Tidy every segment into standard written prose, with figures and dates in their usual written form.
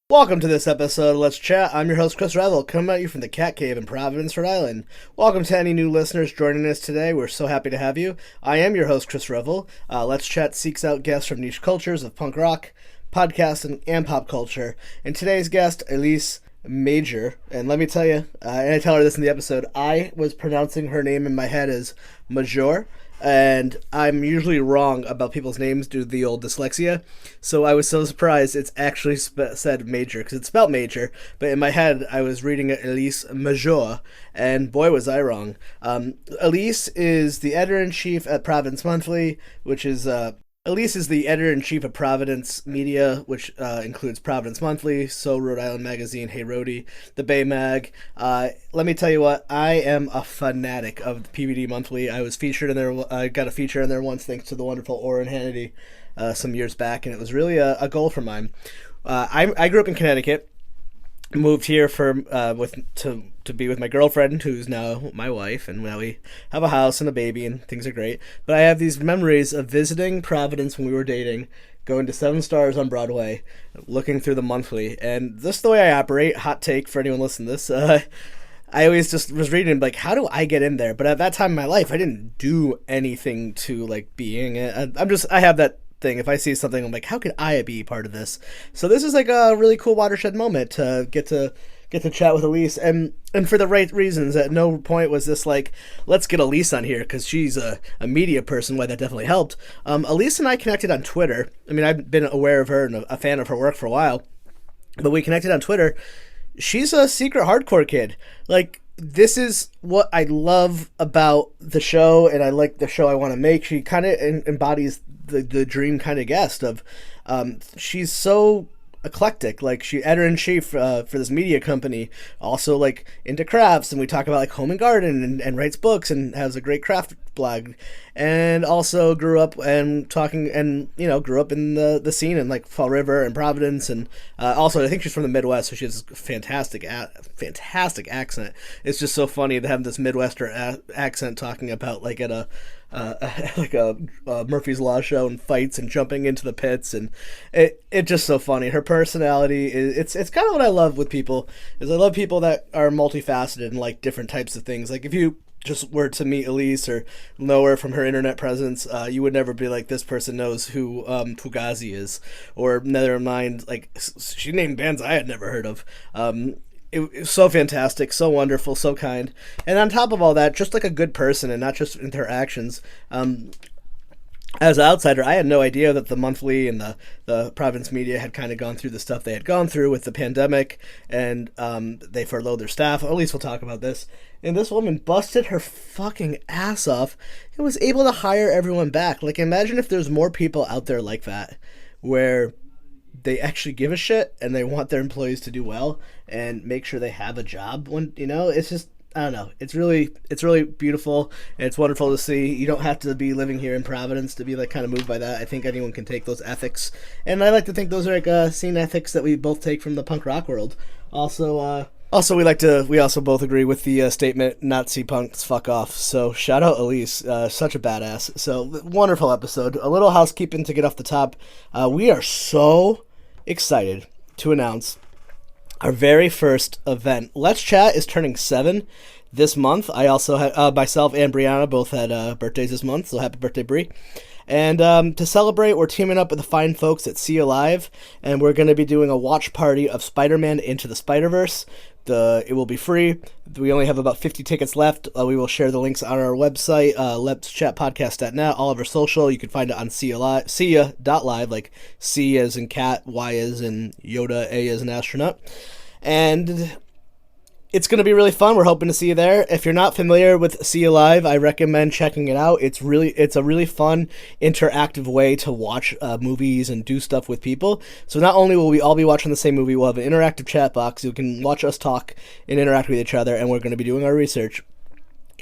Welcome to this episode of Let's Chat. I'm your host, Chris Revel, coming at you from the Cat Cave in Providence, Rhode Island. Welcome to any new listeners joining us today. We're so happy to have you. I am your host, Chris Revel. Let's Chat seeks out guests from niche cultures of punk rock, podcasting, and pop culture. And today's guest, Elyse Major. And let me tell you, and I tell her this in the episode, I was pronouncing her name in my head as Major. And I'm usually wrong about people's names due to the old dyslexia, so I was so surprised it's actually said Major, because it's spelled Major, but in my head I was reading it Elyse Major, and boy was I wrong. Elyse is the editor-in-chief at Providence Monthly, which is Elyse is the editor-in-chief of Providence Media, which includes Providence Monthly, So Rhode Island Magazine, Hey Rhody, The Bay Mag. Let me tell you what, I am a fanatic of the PVD Monthly. I was featured in there. I got a feature in there once thanks to the wonderful Orrin Hannity some years back, and it was really a goal for mine. I grew up in Connecticut. Moved here for to be with my girlfriend, who's now my wife, and now we have a house and a baby, and things are great. But I have these memories of visiting Providence when we were dating, going to Seven Stars on Broadway, looking through the monthly, and this is the way I operate. Hot take for anyone listening to this. I always just was reading, like, how do I get in there? But at that time in my life, I didn't do anything to, like, being it. I have that thing. If I see something, I'm like, how could I be part of this? So this is like a really cool watershed moment to get to chat with Elyse, and for the right reasons. At no point was this like, let's get Elyse on here because she's a media person. Why that definitely helped. Elyse and I connected on Twitter. I mean, I've been aware of her and a fan of her work for a while, but we connected on Twitter. She's a secret hardcore kid. Like, this is what I love about the show, and I like the show I want to make. She kind of embodies the dream kind of guest of, she's so eclectic. Like, she editor-in-chief for this media company, also like into crafts, and we talk about like home and garden, and writes books and has a great craft blog, and also grew up and grew up in the scene in like Fall River and Providence, and also I think she's from the Midwest, so she has a fantastic accent. It's just so funny to have this Midwestern accent talking about like at a like a Murphy's Law show and fights and jumping into the pits, and it's just so funny. Her personality is it's kind of what I love with people, is I love people that are multifaceted and like different types of things. Like, if you just were to meet Elyse or know her from her internet presence, you would never be like, this person knows who Fugazi is, or never mind, like, she named bands I had never heard of. It was so fantastic, so wonderful, so kind. And on top of all that, just like a good person, and not just in her actions. As an outsider, I had no idea that the Monthly and the Providence Media had kind of gone through the stuff they had gone through with the pandemic, and they furloughed their staff. At least we'll talk about this. And this woman busted her fucking ass off and was able to hire everyone back. Like, imagine if there's more people out there like that, where they actually give a shit and they want their employees to do well and make sure they have a job. When, it's just, I don't know. It's really beautiful, and it's wonderful to see. You don't have to be living here in Providence to be like kind of moved by that. I think anyone can take those ethics, and I like to think those are like scene ethics that we both take from the punk rock world. Also, we also both agree with the statement, Nazi punks fuck off. So shout out Elyse, such a badass. So wonderful episode. A little housekeeping to get off the top. We are so excited to announce our very first event. Let's Chat is turning 7 this month. I also had myself and Brianna both had birthdays this month, so happy birthday, Bri. And to celebrate, we're teaming up with the fine folks at See Alive, and we're going to be doing a watch party of Spider-Man Into the Spider-Verse. It will be free. We only have about 50 tickets left. We will share the links on our website, letschatpodcast.net, all of our social. You can find it on Sia.live, like C as in cat, Y as in Yoda, A as in astronaut. And it's going to be really fun. We're hoping to see you there. If you're not familiar with See Alive, I recommend checking it out. It's a really fun, interactive way to watch movies and do stuff with people. So not only will we all be watching the same movie, we'll have an interactive chat box. You can watch us talk and interact with each other, and we're going to be doing our research.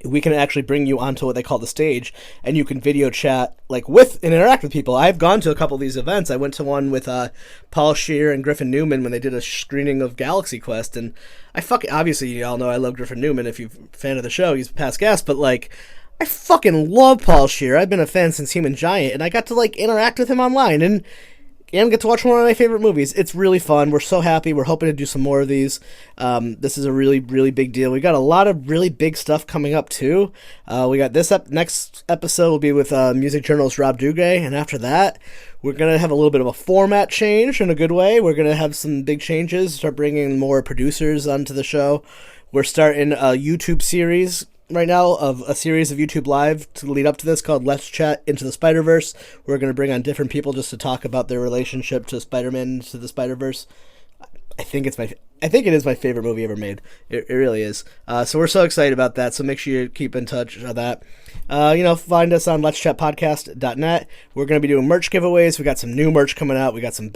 We can actually bring you onto what they call the stage, and you can video chat like with and interact with people. I've gone to a couple of these events. I went to one with Paul Scheer and Griffin Newman when they did a screening of Galaxy Quest, and obviously you all know I love Griffin Newman. If you're a fan of the show, he's a past guest, but like, I fucking love Paul Scheer. I've been a fan since Human Giant, and I got to like interact with him online, and and get to watch one of my favorite movies. It's really fun. We're so happy. We're hoping to do some more of these. This is a really, really big deal. We got a lot of really big stuff coming up too. We got this next episode will be with music journalist Rob Duguay, and after that, we're gonna have a little bit of a format change in a good way. We're gonna have some big changes. Start bringing more producers onto the show. We're starting a YouTube series right now of a series of YouTube Live to lead up to this called Let's Chat Into the Spider-Verse. We're going to bring on different people just to talk about their relationship to Spider-Man to the Spider-Verse. I think it is my favorite movie ever made. It really is. So we're so excited about that. So make sure you keep in touch on that. Find us on letschatpodcast.net. We're going to be doing merch giveaways. We got some new merch coming out. We got some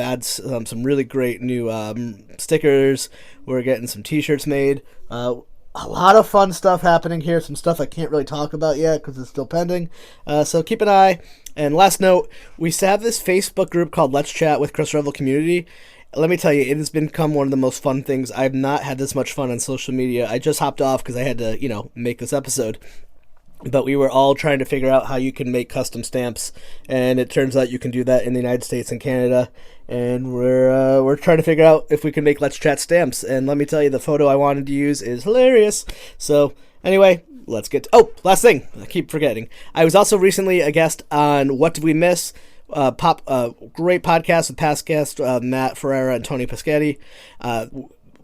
really great new stickers. We're getting some t-shirts made. A lot of fun stuff happening here. Some stuff I can't really talk about yet because it's still pending. So keep an eye. And last note, we have this Facebook group called Let's Chat with Chris Revel Community. Let me tell you, it has become one of the most fun things. I've not had this much fun on social media. I just hopped off because I had to, make this episode. But we were all trying to figure out how you can make custom stamps, and it turns out you can do that in the United States and Canada. And we're trying to figure out if we can make Let's Chat stamps. And let me tell you, the photo I wanted to use is hilarious. So anyway, let's get last thing. I keep forgetting. I was also recently a guest on What Did We Miss? Great podcast with past guests Matt Ferreira and Tony Pescetti.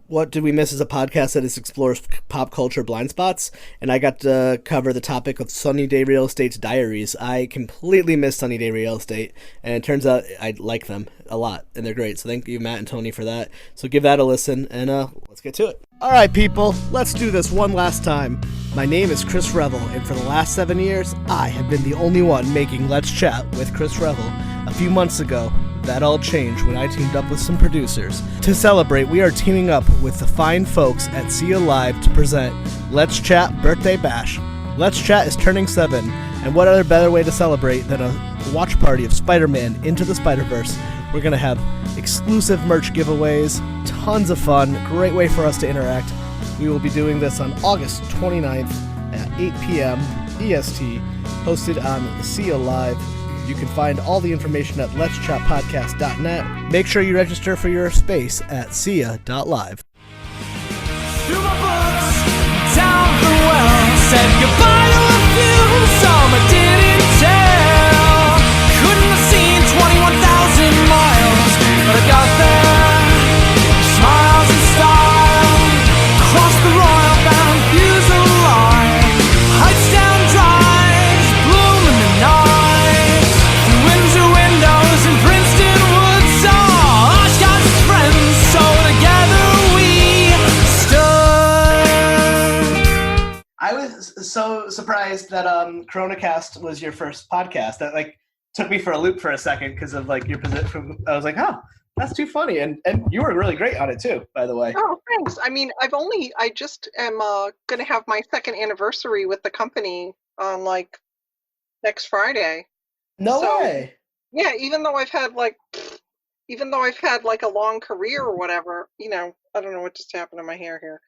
What Did We Miss is a podcast that explores pop culture blind spots, and I got to cover the topic of Sunny Day Real Estate's diaries. I completely missed Sunny Day Real Estate, and it turns out I like them a lot, and they're great. So thank you, Matt and Tony, for that. So give that a listen, and let's get to it. All right, people, let's do this one last time. My name is Chris Revel, and for the last 7 years, I have been the only one making Let's Chat with Chris Revel. A few months ago, that all changed when I teamed up with some producers. To celebrate, we are teaming up with the fine folks at SIA Live to present Let's Chat Birthday Bash. Let's Chat is turning 7, and what other better way to celebrate than a watch party of Spider-Man Into the Spider-Verse. We're going to have exclusive merch giveaways, tons of fun, great way for us to interact. We will be doing this on August 29th at 8 p.m. EST, hosted on SIA Live. You can find all the information at letschatpodcast.net. Make sure you register for your space at sia.live. Through my books, down the well, said goodbye to a few, some I didn't tell. Couldn't have seen 21,000 miles, but I got there. Smiles and style, across the royal bound Fuselage. Heights down drives, bloom in the night. Through winter windows in Princeton woods, Oshkosh's friends, so together we stood. I was so surprised that CoronaCast was your first podcast. That took me for a loop for a second because of your position. I was like, oh, that's too funny, and you were really great on it too, by the way. Oh, thanks. I mean, I just am going to have my second anniversary with the company on next Friday. No So, way. Yeah, even though I've had a long career or whatever, I don't know what just happened to my hair here.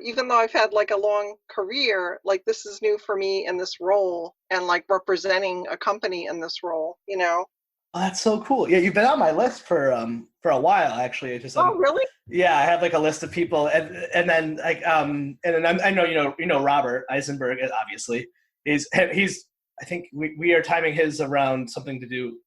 Even though I've had a long career, this is new for me in this role and representing a company in this role. Oh, that's so cool. Yeah, you've been on my list for a while actually. Oh, really? Yeah, I have a list of people, and then I know you know Robert Eisenberg obviously. He's I think we are timing his around something to do.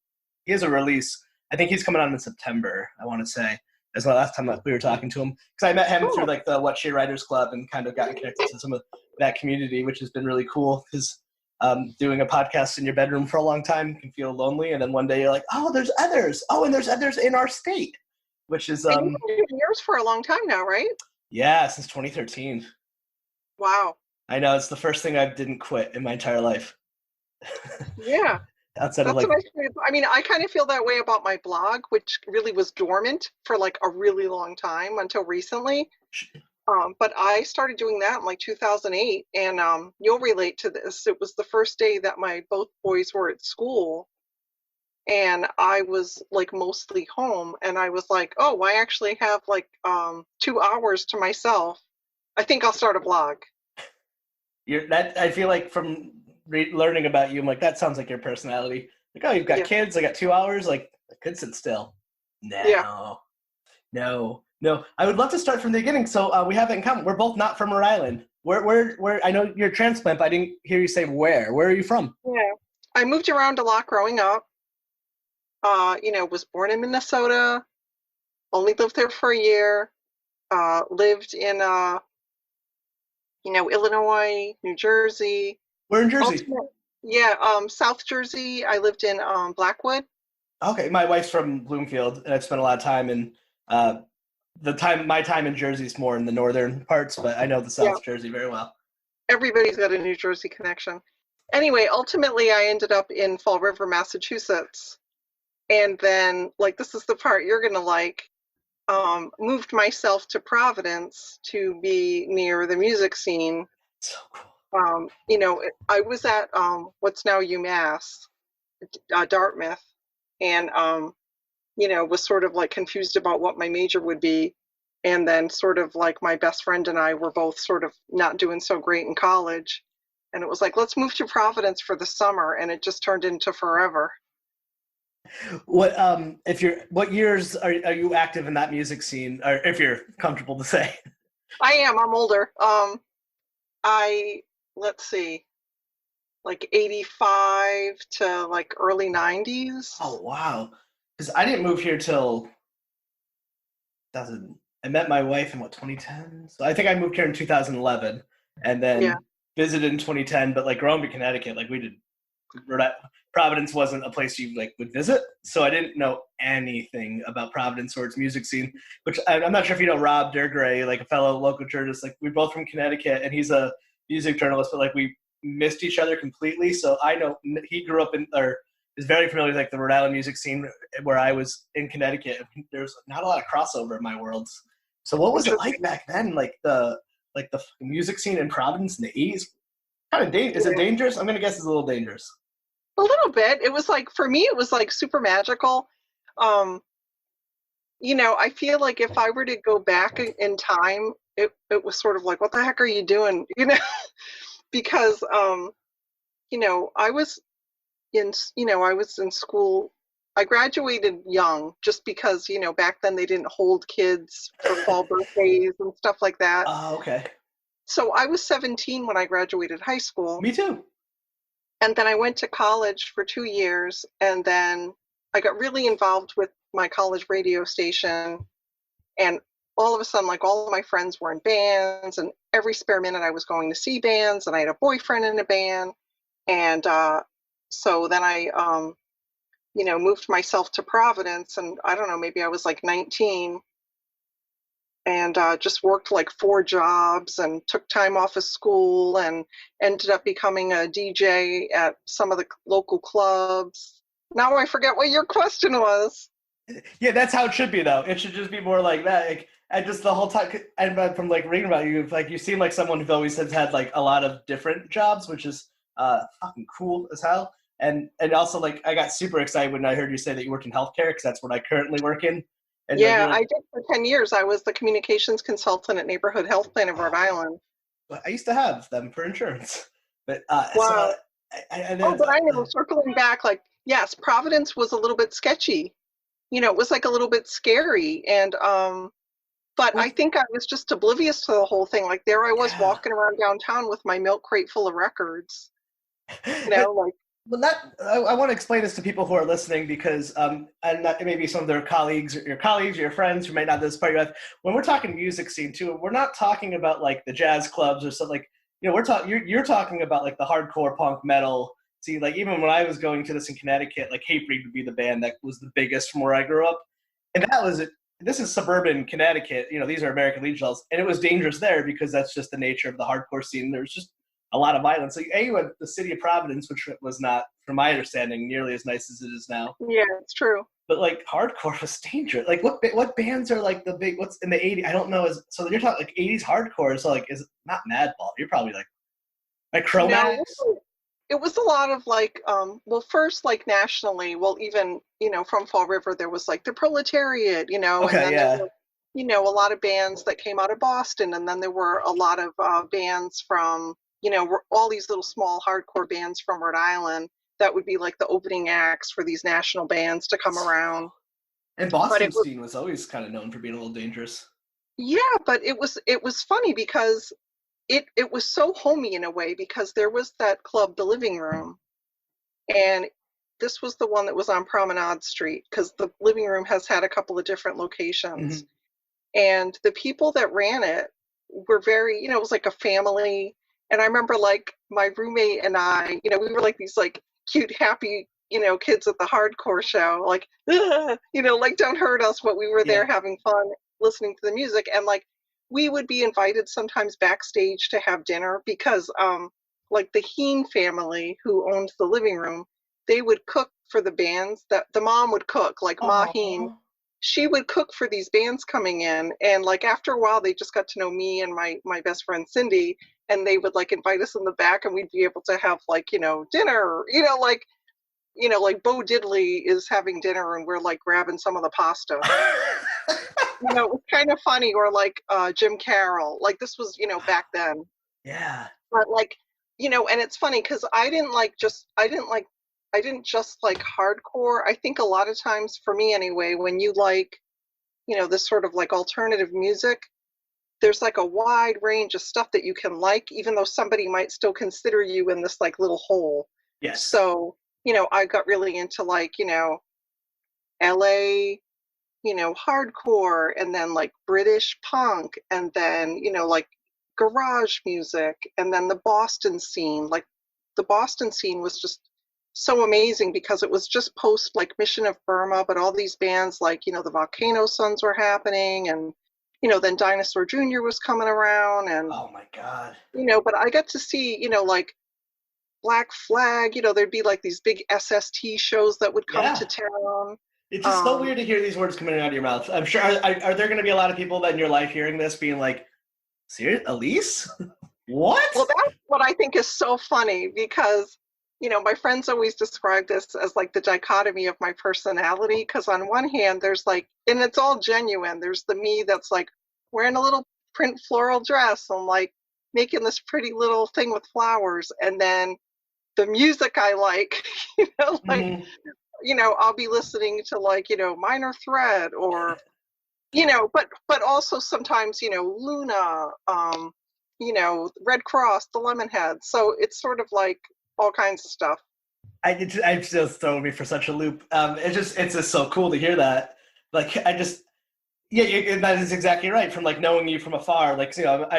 He has a release. I think he's coming on in September. I want to say. That's the last time we were talking to him, because I met him through the What She Writers Club and kind of gotten connected to some of that community, which has been really cool. Because doing a podcast in your bedroom for a long time can feel lonely, and then one day you're like, oh, there's others. Oh, and there's others in our state, which is And you've been doing yours for a long time now, right? Yeah, since 2013. Wow. I know, it's the first thing I didn't quit in my entire life. Yeah. Outside That's of what I mean, I kind of feel that way about my blog, which really was dormant for a really long time until recently. But I started doing that in 2008, and you'll relate to this. It was the first day that my both boys were at school, and I was mostly home, and I was like, oh, I actually have 2 hours to myself. I think I'll start a blog. I feel like from learning about you, I'm like, that sounds like your personality. Oh, you've got kids. I got 2 hours. I could sit still. Yeah. No, no. I would love to start from the beginning. So we have it in common. We're both not from Rhode Island. Where? I know you're a transplant, but I didn't hear you say where. Where are you from? Yeah. I moved around a lot growing up. Was born in Minnesota, only lived there for a year, lived in, Illinois, New Jersey, We're in Jersey. ultimate, yeah, South Jersey. I lived in Blackwood. Okay, my wife's from Bloomfield, and I've spent a lot of time in uh, my time in Jersey is more in the northern parts, but I know the Yeah, South Jersey very well. everybody's got a New Jersey connection. Anyway, ultimately, I ended up in Fall River, Massachusetts. And then, like, this is the part you're going to like, moved myself to Providence to be near the music scene. So cool. I was at what's now UMass, Dartmouth, and was sort of like confused about what my major would be. And then, sort of like, my best friend and I were both sort of not doing so great in college. And it was like, let's move to Providence for the summer. And it just turned into forever. What years are you active in that music scene, or if you're comfortable to say? I am. I'm older. I let's see, like 85 to like early 90s. Oh wow, because I didn't move here till 2000. I met my wife in 2010. So I think I moved here in 2011, and Yeah, then visited in 2010. But like growing up in Connecticut, like we did, Providence wasn't a place you like would visit, so I didn't know anything about Providence or its music scene. Which I'm not sure if you know Rob Dergray, like a fellow local journalist. Like we're both from Connecticut, and he's a music journalist, but like we missed each other completely. So I know he grew up in or is very familiar with like the Rhode Island music scene where I was in Connecticut. There's not a lot of crossover in my worlds. So what was it like interesting. back then? Like the music scene in Providence in the '80s? Kind of is it Yeah, dangerous? I'm gonna guess it's a little dangerous. a little bit. It was like, for me, it was like super magical. Um, I feel like if I were to go back in time, it was sort of like, what the heck are you doing? Because I was I was in school. I graduated young just because, back then they didn't hold kids for fall birthdays and stuff like that. Oh, okay. So I was 17 when I graduated high school. Me too. And then I went to college for 2 years. And then I got really involved with my college radio station. And all of a sudden, like, all of my friends were in bands. And every spare minute I was going to see bands. And I had a boyfriend in a band. And so then I, moved myself to Providence, and I don't know, maybe I was like 19, and just worked like 4 jobs and took time off of school and ended up becoming a DJ at some of the local clubs. Now I forget what your question was. Yeah, that's how it should be, though. It should just be more like that. Like, and just the whole time, and from like reading about you, like you seem like someone who always has had like a lot of different jobs, which is fucking cool as hell. And also like I got super excited when I heard you say that you worked in healthcare because that's what I currently work in. And like Yeah, you're I like, did for 10 years. I was the communications consultant at Neighborhood Health Plan of Rhode oh, Island. I used to have them for insurance, but Wow. and then Oh, but I know, circling back, like, yes, Providence was a little bit sketchy. It was like a little bit scary. And but I well, think I was just oblivious to the whole thing. Like, there I was yeah. walking around downtown with my milk crate full of records. Like, Well, I want to explain this to people who are listening because, and not, maybe some of their colleagues, or your friends who might not know this part of your life. When we're talking music scene too, we're not talking about like the jazz clubs or something like, we're talking, you're talking about like the hardcore punk metal. See, like even when I was going to this in Connecticut, like Hatebreed would be the band that was the biggest from where I grew up. And this is suburban Connecticut, these are American Legionels, and it was dangerous there because that's just the nature of the hardcore scene. There's just a lot of violence. Like, you had the city of Providence, which was not, from my understanding, nearly as nice as it is now. yeah, it's true. But like hardcore was dangerous. Like what bands are like the big? What's in the '80s? I don't know. So you're talking like '80s hardcore. So like is it not Madball? You're probably like No, Cro-Max. it was a lot of like, well, first, like, nationally, well, even, from Fall River, there was like the Proletariat, and Okay, then there yeah. were, a lot of bands that came out of Boston, and then there were a lot of bands from, all these little small hardcore bands from Rhode Island that would be like the opening acts for these national bands to come So around. And But Boston it was, scene was always kind of known for being a little dangerous. yeah, but it was funny because it was so homey in a way because there was that club, the Living Room, and this was the one that was on Promenade Street because the Living Room has had a couple of different locations. Hmm. And the people that ran it were very, it was like a family. And I remember like my roommate and I, we were like these like cute, happy, kids at the hardcore show, like, "Ugh," like don't hurt us, but we were there Yeah. having fun listening to the music. And like we would be invited sometimes backstage to have dinner because like the Heen family who owned the Living Room, they would cook for the bands that the mom would cook, like Ma Heen, Oh. she would cook for these bands coming in, and like after a while they just got to know me and my best friend Cindy, and they would like invite us in the back and we'd be able to have like dinner, like Bo Diddley is having dinner and we're like grabbing some of the pasta. It was kind of funny. Or like Jim Carroll, like this was back then. Yeah. But like and it's funny because I didn't just like hardcore. I think a lot of times for me anyway, when you like this sort of like alternative music, there's like a wide range of stuff that you can like, even though somebody might still consider you in this like little hole. Yes. So, I got really into like, LA, hardcore, and then like British punk, and then, like garage music, and then the Boston scene. Like the Boston scene was just so amazing because it was just post like Mission of Burma, but all these bands like, the Volcano Sons were happening, and, then Dinosaur Jr. was coming around, and, Oh my God. but I got to see, like Black Flag, there'd be like these big SST shows that would come to Yeah. town. It's just so Um, weird to hear these words coming out of your mouth. I'm sure. Are there going to be a lot of people that in your life hearing this being like, "Serious, Elyse? What?" Well, that's what I think is so funny because, my friends always describe this as like the dichotomy of my personality. Because on one hand, there's like, and it's all genuine. There's the me that's like wearing a little print floral dress and like making this pretty little thing with flowers. And then the music I like, like, Hmm. I'll be listening to like, Minor Threat or but also sometimes, Luna, Red Cross, the Lemonheads. So it's sort of like all kinds of stuff. I just throwing me for such a loop. It's just so cool to hear that. Like yeah, that is exactly right. From like knowing you from afar, like Yeah. I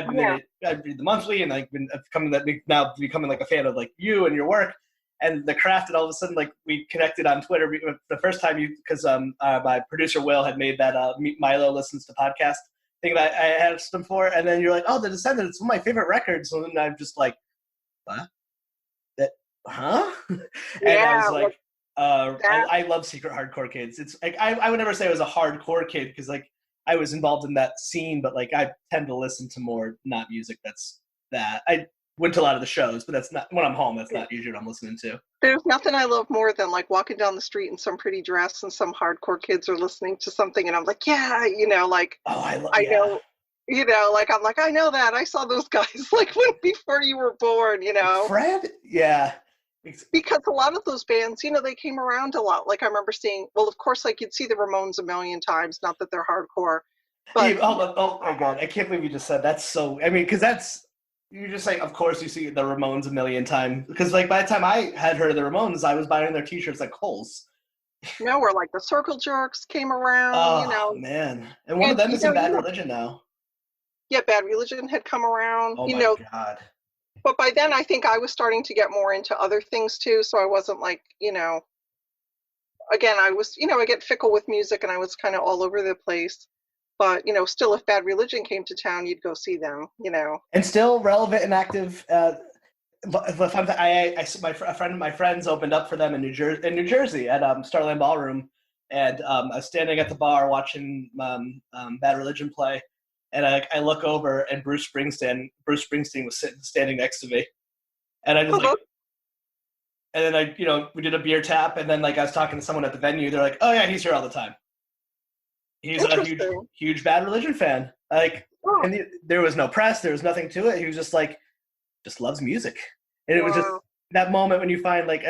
read the monthly, and I've come that now becoming like a fan of like you and your work and the craft, and all of a sudden like we connected on Twitter the first time you because my producer Will had made that Milo listens to podcast thing that I asked him for, and then you're like, oh, The Descendants, it's one of my favorite records, and then I'm just like, what? That, huh? And I was Yeah. Like like, that. I love Secret Hardcore Kids. It's like I would never say I was a hardcore kid because like I was involved in that scene, but like I tend to listen to more not music. That's that. I went to a lot of the shows, but that's not when I'm home. That's not usually what I'm listening to. There's nothing I love more than like walking down the street in some pretty dress and some hardcore kids are listening to something and I'm like, yeah, like Oh, I yeah. know, like I'm like, I know that. I saw those guys like when before you were born. Fred, yeah. Because a lot of those bands, they came around a lot. Like I remember seeing, well, of course, like you'd see the Ramones a million times. Not that they're hardcore, but Oh my God, I can't believe you just said that's so. I mean, because that's you just say. Of course, you see the Ramones a million times. Because like by the time I had heard of the Ramones, I was buying their T-shirts at Kohl's. or like the Circle Jerks came around, Oh man, and one of and them is in Bad Religion now. yeah, Bad Religion had come around, Oh my God. but by then I think I was starting to get more into other things too. So I wasn't like, again, I was, I get fickle with music and I was kind of all over the place. But, still, if Bad Religion came to town, you'd go see them. And still relevant and active. The fun thing, a friend of my friends opened up for them in New Jersey at Starland Ballroom, and I was standing at the bar watching Bad Religion play, and I look over and Bruce Springsteen was standing next to me, and I just like, and then we did a beer tap, and then like I was talking to someone at the venue, they're like, oh yeah, he's here all the time. He's a Interesting. huge Bad Religion fan. Like, Oh, and there was no press, there was nothing to it. He was just like, just loves music, and it was just wow. that moment when you find like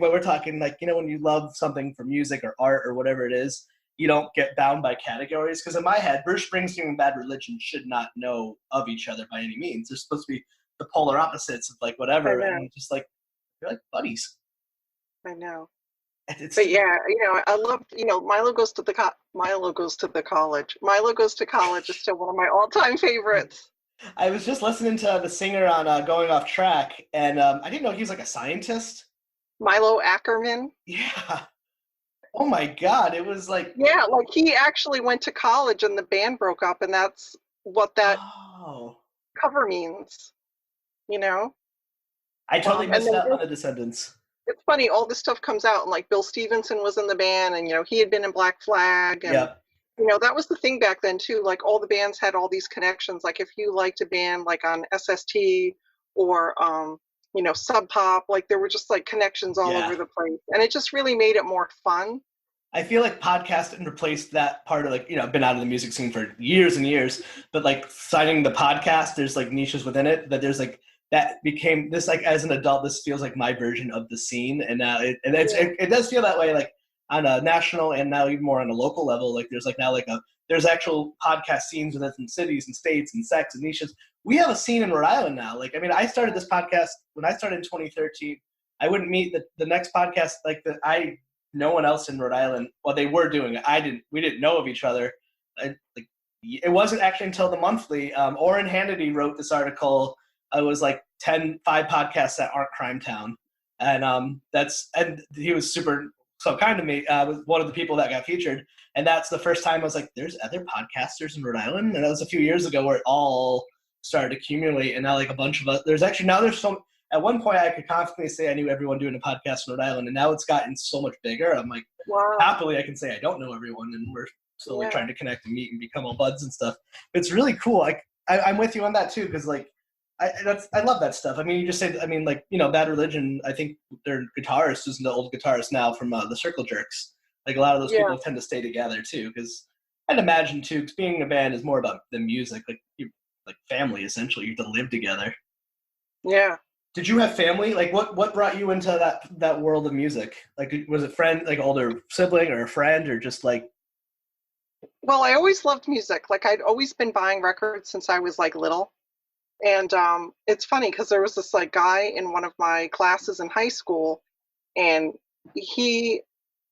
what we're talking, like when you love something for music or art or whatever it is, you don't get bound by categories. Because in my head, Bruce Springsteen and Bad Religion should not know of each other by any means. They're supposed to be the polar opposites of like I whatever, know. and just like they're like buddies. I know. It's But yeah, I love, Milo goes to Milo goes to the college. Milo goes to college is still one of my all-time favorites. I was just listening to the singer on Going Off Track, and I didn't know he was like a scientist. Milo Ackerman. Yeah. Oh my God. It was like, Yeah, like he actually went to college and the band broke up, and that's what that oh. cover means, you know? I totally And missed then out on the Descendants. it's funny, all this stuff comes out, and like Bill Stevenson was in the band, and he had been in Black Flag, and Yep. that was the thing back then too. Like all the bands had all these connections. Like if you liked a band like on SST or Sub Pop, like there were just like connections all Yeah. over the place, and it just really made it more fun. I feel like podcasting replaced that part of like, I've been out of the music scene for years and years, but like signing the podcast, there's like niches within it that there's like, that became this, like as an adult, this feels like my version of the scene. And now it does feel that way, like on a national and now even more on a local level. Like there's like now like there's actual podcast scenes within cities and states and sects and niches. We have a scene in Rhode Island now. Like, I mean, I started this podcast when I started in 2013. I wouldn't meet the next podcast no one else in Rhode Island. Well, they were doing it. We didn't know of each other. It wasn't actually until the monthly. Orrin Hannity wrote this article. It was like 5 podcasts that aren't Crime Town, and he was super so kind to me. Was one of the people that got featured, and that's the first time I was like, "There's other podcasters in Rhode Island," and that was a few years ago where it all started to accumulate, and now like a bunch of us. There's some. At one point, I could confidently say I knew everyone doing a podcast in Rhode Island, and now it's gotten so much bigger. I'm like, Wow. happily, I can say I don't know everyone, and we're slowly trying to connect and meet and become all buds and stuff. It's really cool. Like I'm with you on that too, because like I love that stuff. I mean, you just said, I mean, like Bad Religion. I think their guitarist is the old guitarist now from the Circle Jerks. Like a lot of those people tend to stay together too, because I'd imagine too, because being a band is more about the music, like family essentially. You have to live together. Yeah. Did you have family? Like, what brought you into that world of music? Like, was it friend, like older sibling or a friend, or just like? Well, I always loved music. Like I'd always been buying records since I was like little. And it's funny because there was this like guy in one of my classes in high school, and he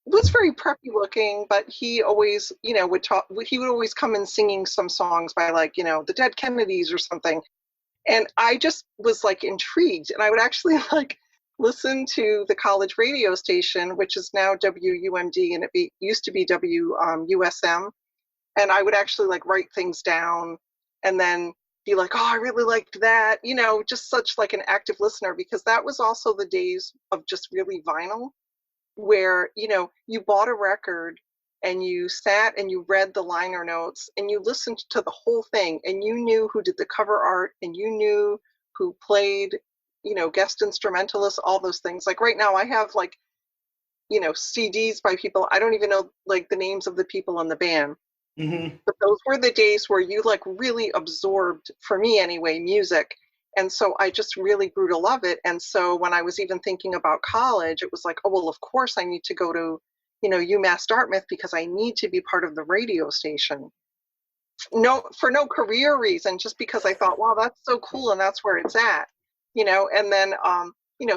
was very preppy looking, but he always, would talk. He would always come in singing some songs by like, the Dead Kennedys or something. And I just was like intrigued, and I would actually like listen to the college radio station, which is now WUMD, and used to be WUSM. And I would actually like write things down, and then be like, oh, I really liked that, just such like an active listener, because that was also the days of just really vinyl, where you bought a record and you sat and you read the liner notes and you listened to the whole thing, and you knew who did the cover art, and you knew who played, guest instrumentalists, all those things. Like right now I have like, CDs by people I don't even know like the names of the people in the band. Mm-hmm. But those were the days where you like really absorbed, for me anyway, music. And so I just really grew to love it. And so when I was even thinking about college, it was like, oh, well, of course I need to go to, UMass Dartmouth, because I need to be part of the radio station. No, for no career reason, just because I thought, wow, that's so cool, and that's where it's at, and then,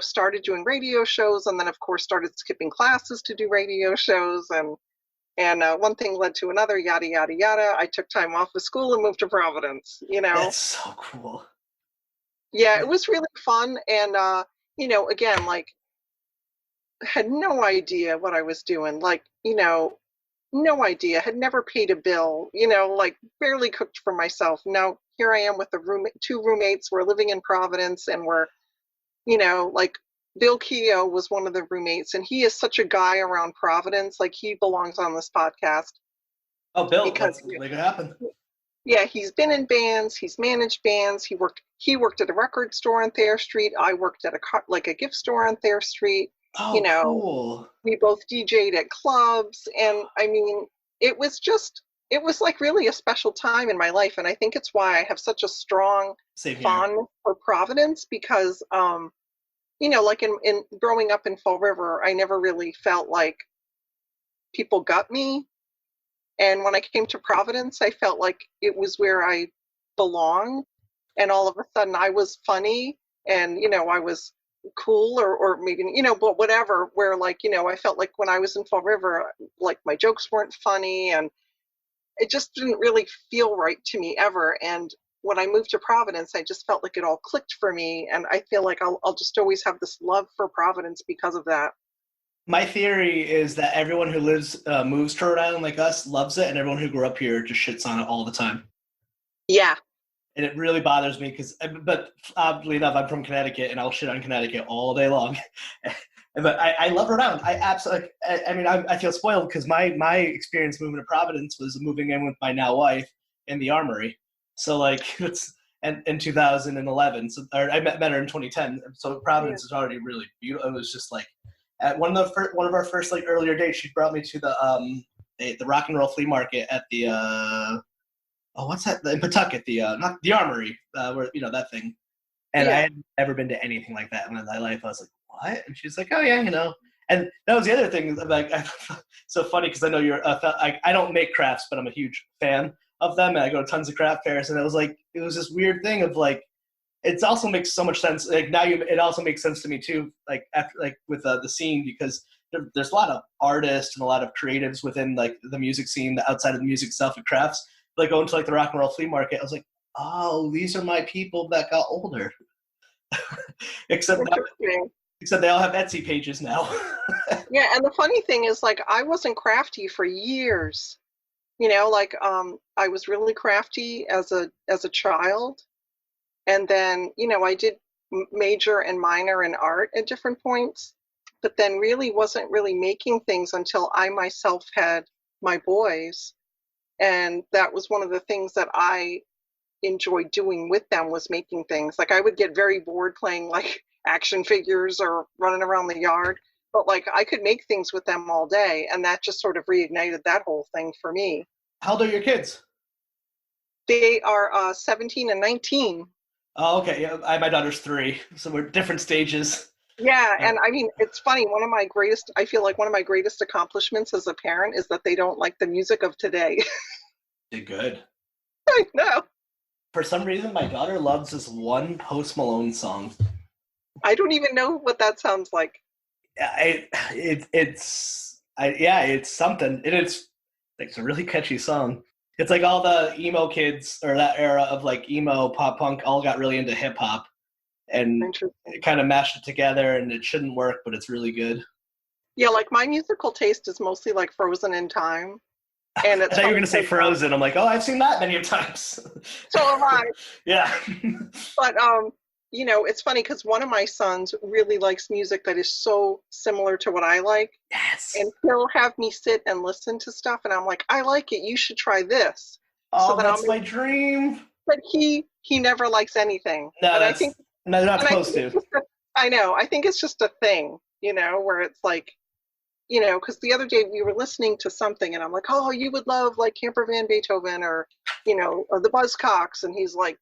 started doing radio shows, and then of course started skipping classes to do radio shows, and one thing led to another, yada, yada, yada. I took time off of school and moved to Providence, That's so cool. Yeah, it was really fun. And, again, like, had no idea what I was doing. Like, no idea. Had never paid a bill, like barely cooked for myself. Now here I am with two roommates. We're living in Providence, and we're, like, Bill Keogh was one of the roommates, and he is such a guy around Providence. Like he belongs on this podcast. Oh, Bill, because that's make it happen. Yeah, he's been in bands. He's managed bands. He worked at a record store on Thayer Street. I worked at a gift store on Thayer Street. Oh, cool. We both DJ'd at clubs, and I mean, it was like really a special time in my life, and I think it's why I have such a strong fondness for Providence, because like in growing up in Fall River, I never really felt like people got me. And when I came to Providence, I felt like it was where I belonged. And all of a sudden I was funny and, I was cool or maybe, but whatever, where like, I felt like when I was in Fall River, like my jokes weren't funny and it just didn't really feel right to me ever. And when I moved to Providence, I just felt like it all clicked for me. And I feel like I'll just always have this love for Providence because of that. My theory is that everyone who moves to Rhode Island like us loves it, and everyone who grew up here just shits on it all the time. Yeah. And it really bothers me but oddly enough, I'm from Connecticut, and I'll shit on Connecticut all day long. But I love Rhode Island. I absolutely. I feel spoiled because my experience moving to Providence was moving in with my now wife in the Armory. So like it's in 2011. So or I met her in 2010. So Providence is already really beautiful. It was just like at one of our first like earlier dates. She brought me to the rock and roll flea market at the what's that in Pawtucket, the not the Armory, where that thing. And I had never been to anything like that in my life. I was like, what? And she's like, oh yeah, And that was the other thing. Like, so funny because I know you're. I don't make crafts, but I'm a huge fan of them, and I go to tons of craft fairs. And it was this weird thing of like, it also makes so much sense. Like it also makes sense to me too. Like after with the scene because there's a lot of artists and a lot of creatives within like the music scene, the outside of the music stuff and crafts. Like going to like the rock and roll flea market, I was like, oh, these are my people that got older. except they all have Etsy pages now. Yeah, and the funny thing is, like, I wasn't crafty for years. I was really crafty as a child, and then I did major and minor in art at different points, but then really wasn't really making things until I myself had my boys, and that was one of the things that I enjoyed doing with them was making things. Like I would get very bored playing like action figures or running around the yard, but like I could make things with them all day, and that just sort of reignited that whole thing for me. How old are your kids? They are 17 and 19. Oh, okay. Yeah, my daughter's 3, so we're different stages. Yeah, and I mean, it's funny. I feel like one of my greatest accomplishments as a parent is that they don't like the music of today. Did good. I know. For some reason, my daughter loves this one Post Malone song. I don't even know what that sounds like. It's something. It's a really catchy song. It's like all the emo kids or that era of like emo pop punk all got really into hip hop and it kind of mashed it together, and it shouldn't work, but it's really good. Yeah, like my musical taste is mostly like Frozen in Time. And I thought you were going to say Frozen. I'm like, oh, I've seen that many times. So have I. Yeah. But, it's funny because one of my sons really likes music that is so similar to what I like. Yes. And he'll have me sit and listen to stuff, and I'm like, I like it. You should try this. Oh, so that's my dream. But he never likes anything. No, they're not supposed to. I know. I think it's just a thing, where it's like, because the other day we were listening to something and I'm like, oh, you would love like Camper Van Beethoven or the Buzzcocks. And he's like,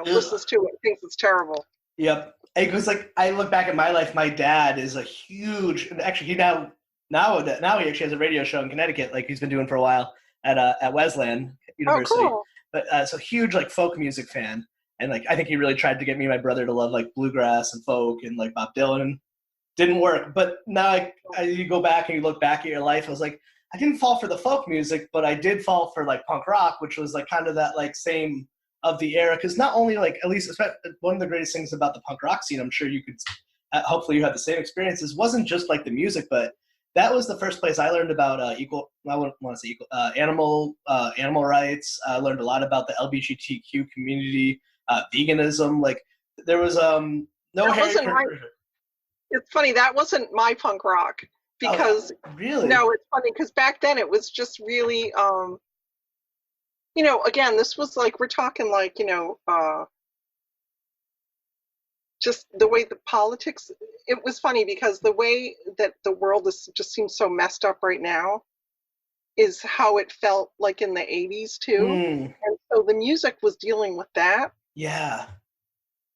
listens to it, thinks it's terrible. Yep. It was like, I look back at my life, my dad is a huge, actually he now he actually has a radio show in Connecticut, like he's been doing for a while at Wesleyan University. Oh, cool. But so huge like folk music fan. And like, I think he really tried to get me and my brother to love like bluegrass and folk and like Bob Dylan. Didn't work. But now you go back and you look back at your life, I was like, I didn't fall for the folk music, but I did fall for like punk rock, which was like kind of that like same of the era. Because not only like, at least one of the greatest things about the punk rock scene, I'm sure you could, hopefully you had the same experiences, wasn't just like the music, but that was the first place I learned about animal rights. I learned a lot about the LGBTQ community, veganism. Like there was no Harry. It's funny, that wasn't my punk rock because really? No, it's funny because back then it was just really again, this was like we're talking like, just the way the politics, it was funny because the way that the world just seems so messed up right now is how it felt like in the 80s too. And so the music was dealing with that. Yeah.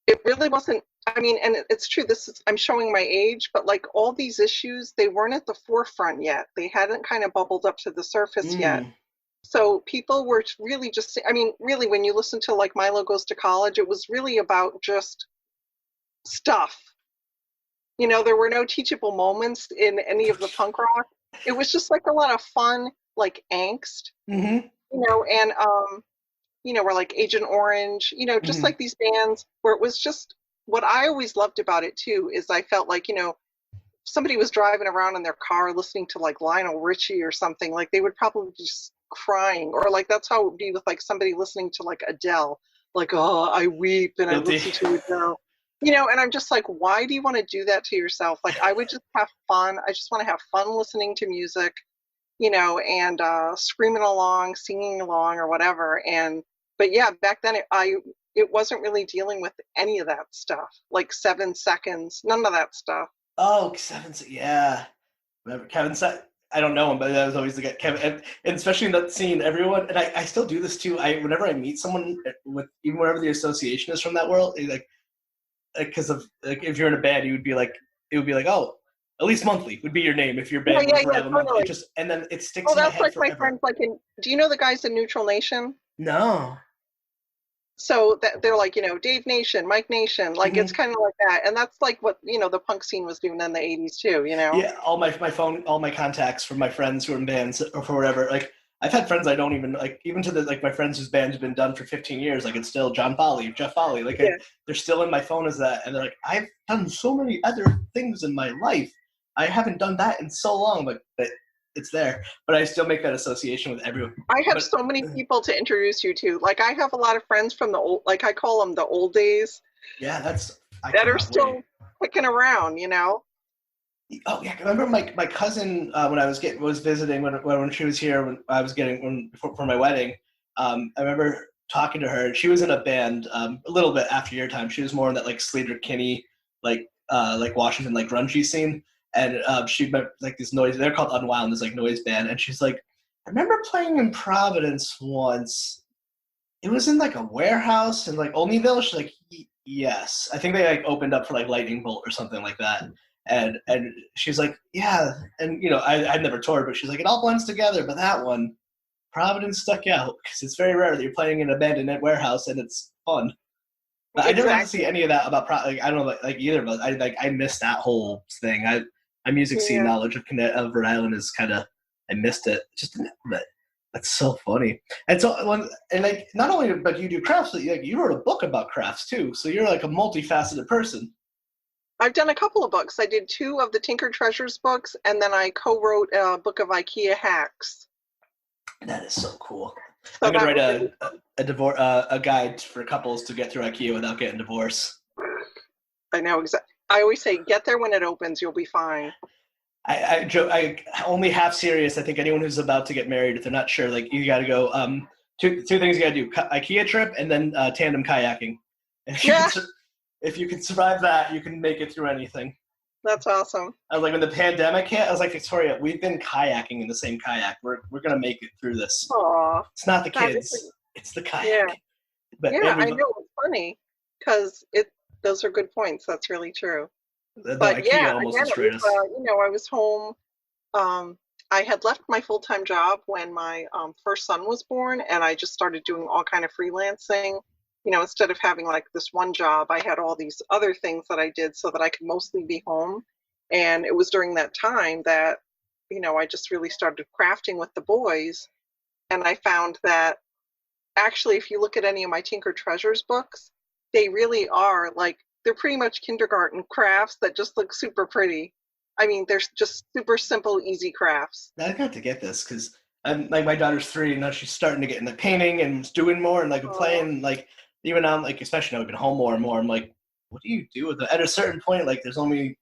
It really wasn't, I mean, and it's true, I'm showing my age, but like all these issues, they weren't at the forefront yet. They hadn't kind of bubbled up to the surface yet. So people were really just, I mean, really, when you listen to like Milo Goes to College, it was really about just stuff. You know, there were no teachable moments in any of the punk rock. It was just like a lot of fun, like angst, Mm-hmm. and or like Agent Orange, just Mm-hmm. like these bands where it was just what I always loved about it too is I felt like, somebody was driving around in their car listening to like Lionel Richie or something, like they would probably be just crying, or like that's how it would be with like somebody listening to like Adele, like, oh, I weep and I Guilty. listen to Adele. And I'm just like, why do you want to do that to yourself? Like, I would just have fun. I just want to have fun listening to music, and screaming along, singing along, or whatever. But yeah, back then it wasn't really dealing with any of that stuff, like 7 seconds, none of that stuff. Oh, yeah. Remember Kevin said, I don't know him, but that was always the guy, Kevin, and especially in that scene, everyone, and I still do this too. Whenever I meet someone with even wherever the association is from that world, like because of like if you're in a band, it would be like, oh, Elyse Monthly would be your name if your Yeah, band yeah, was yeah, Rhythm Monthly. It totally. just and then it sticks Oh, in my that's head like my forever. friends. Like, do you know the guys in Neutral Nation? No. So that they're like, Dave Nation, Mike Nation, like it's Mm-hmm. kind of like that, and that's like what the punk scene was doing in the '80s too. Yeah, all my phone, all my contacts from my friends who are in bands or for whatever. Like I've had friends I don't even like, even to the like my friends whose bands have been done for 15 years. Like it's still John Foley, Jeff Foley. Yeah, they're still in my phone as that, and they're like, I've done so many other things in my life. I haven't done that in so long, but it's there. But I still make that association with everyone. I have But so many people to introduce you to. Like, I have a lot of friends from the old, like I call them the old days, yeah, I that are cannot wait. still kicking around. Oh yeah, I remember my cousin when I was visiting when she was here when I was getting for my wedding. I remember talking to her. She was in a band a little bit after your time. She was more in that like Slater Kinney like Washington like grungy scene, and she met like these noise. They're called Unwound, this like noise band, and she's like, I remember playing in Providence once. It was in like a warehouse in like Olneyville. She's like, yes. I think they like opened up for like Lightning Bolt or something like that. And she's like, yeah. And I'd never toured, but she's like, it all blends together. But that one, Providence stuck out because it's very rare that you're playing in an abandoned warehouse and it's fun. But I never got to see Exactly. any of that about like I don't know like either, but I missed that whole thing. My music scene Yeah. knowledge of Rhode Island is kind of I missed it. Just but that's so funny. And so and like not only but you do crafts, but you wrote a book about crafts too. So you're like a multifaceted person. I've done a couple of books. I did two of the Tinker Treasures books, and then I co-wrote a book of IKEA hacks. That is so cool. So I'm gonna that write was really a divorce a guide for couples to get through IKEA without getting divorced. I know exactly. I always say, get there when it opens, you'll be fine. I only half serious. I think anyone who's about to get married, if they're not sure, like you got to go. Two things you got to do: IKEA trip and then tandem kayaking. And Yeah, if you can survive that, you can make it through anything. that's awesome. I was like, when the pandemic hit, I was like, Victoria, we've been kayaking in the same kayak. We're gonna make it through this. Aw, It's not the that is, kids; it's the yeah, kayak. But yeah. and I we've know it's funny because those are good points. That's really true. the But IKEA yeah, almost again, it destroyed was us. I was home. Um, I had left my full-time job when my first son was born, and I just started doing all kind of freelancing. Instead of having like this one job, I had all these other things that I did so that I could mostly be home. And it was during that time that, I just really started crafting with the boys. And I found that actually, if you look at any of my Tinker Treasures books, they really are like, they're pretty much kindergarten crafts that just look super pretty. I mean, they're just super simple, easy crafts. I got to get this because like my daughter's 3 and now she's starting to get into painting and doing more and like Oh, playing like even now like especially now we've been home more and more. I'm like, what do you do with it? At a certain point, like they only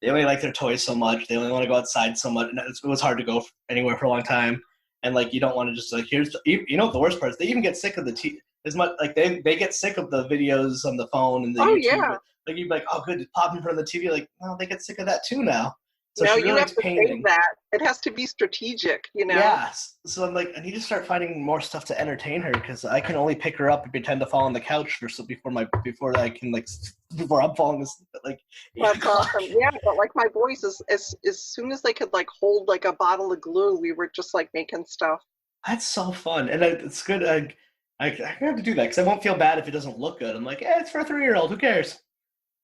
like their toys so much. They only want to go outside so much. And it was hard to go anywhere for a long time. And like you don't want to just like what the worst part is they even get sick of the as much like they get sick of the videos on the phone and the oh YouTube. yeah. Like you'd be like, oh good, pop in front of the TV. Like no, they get sick of that too now. So No, she you really have likes to save painting. that. It has to be strategic. Yeah, so I'm like, I need to start finding more stuff to entertain her because I can only pick her up and pretend to fall on the couch before I can like before I'm falling asleep at like 8 That's o'clock. awesome. Yeah, but like my boys, as soon as they could like hold like a bottle of glue, we were just like making stuff. That's so fun, and it's good. I have to do that because I won't feel bad if it doesn't look good. I'm like, yeah, it's for a 3-year-old. Who cares?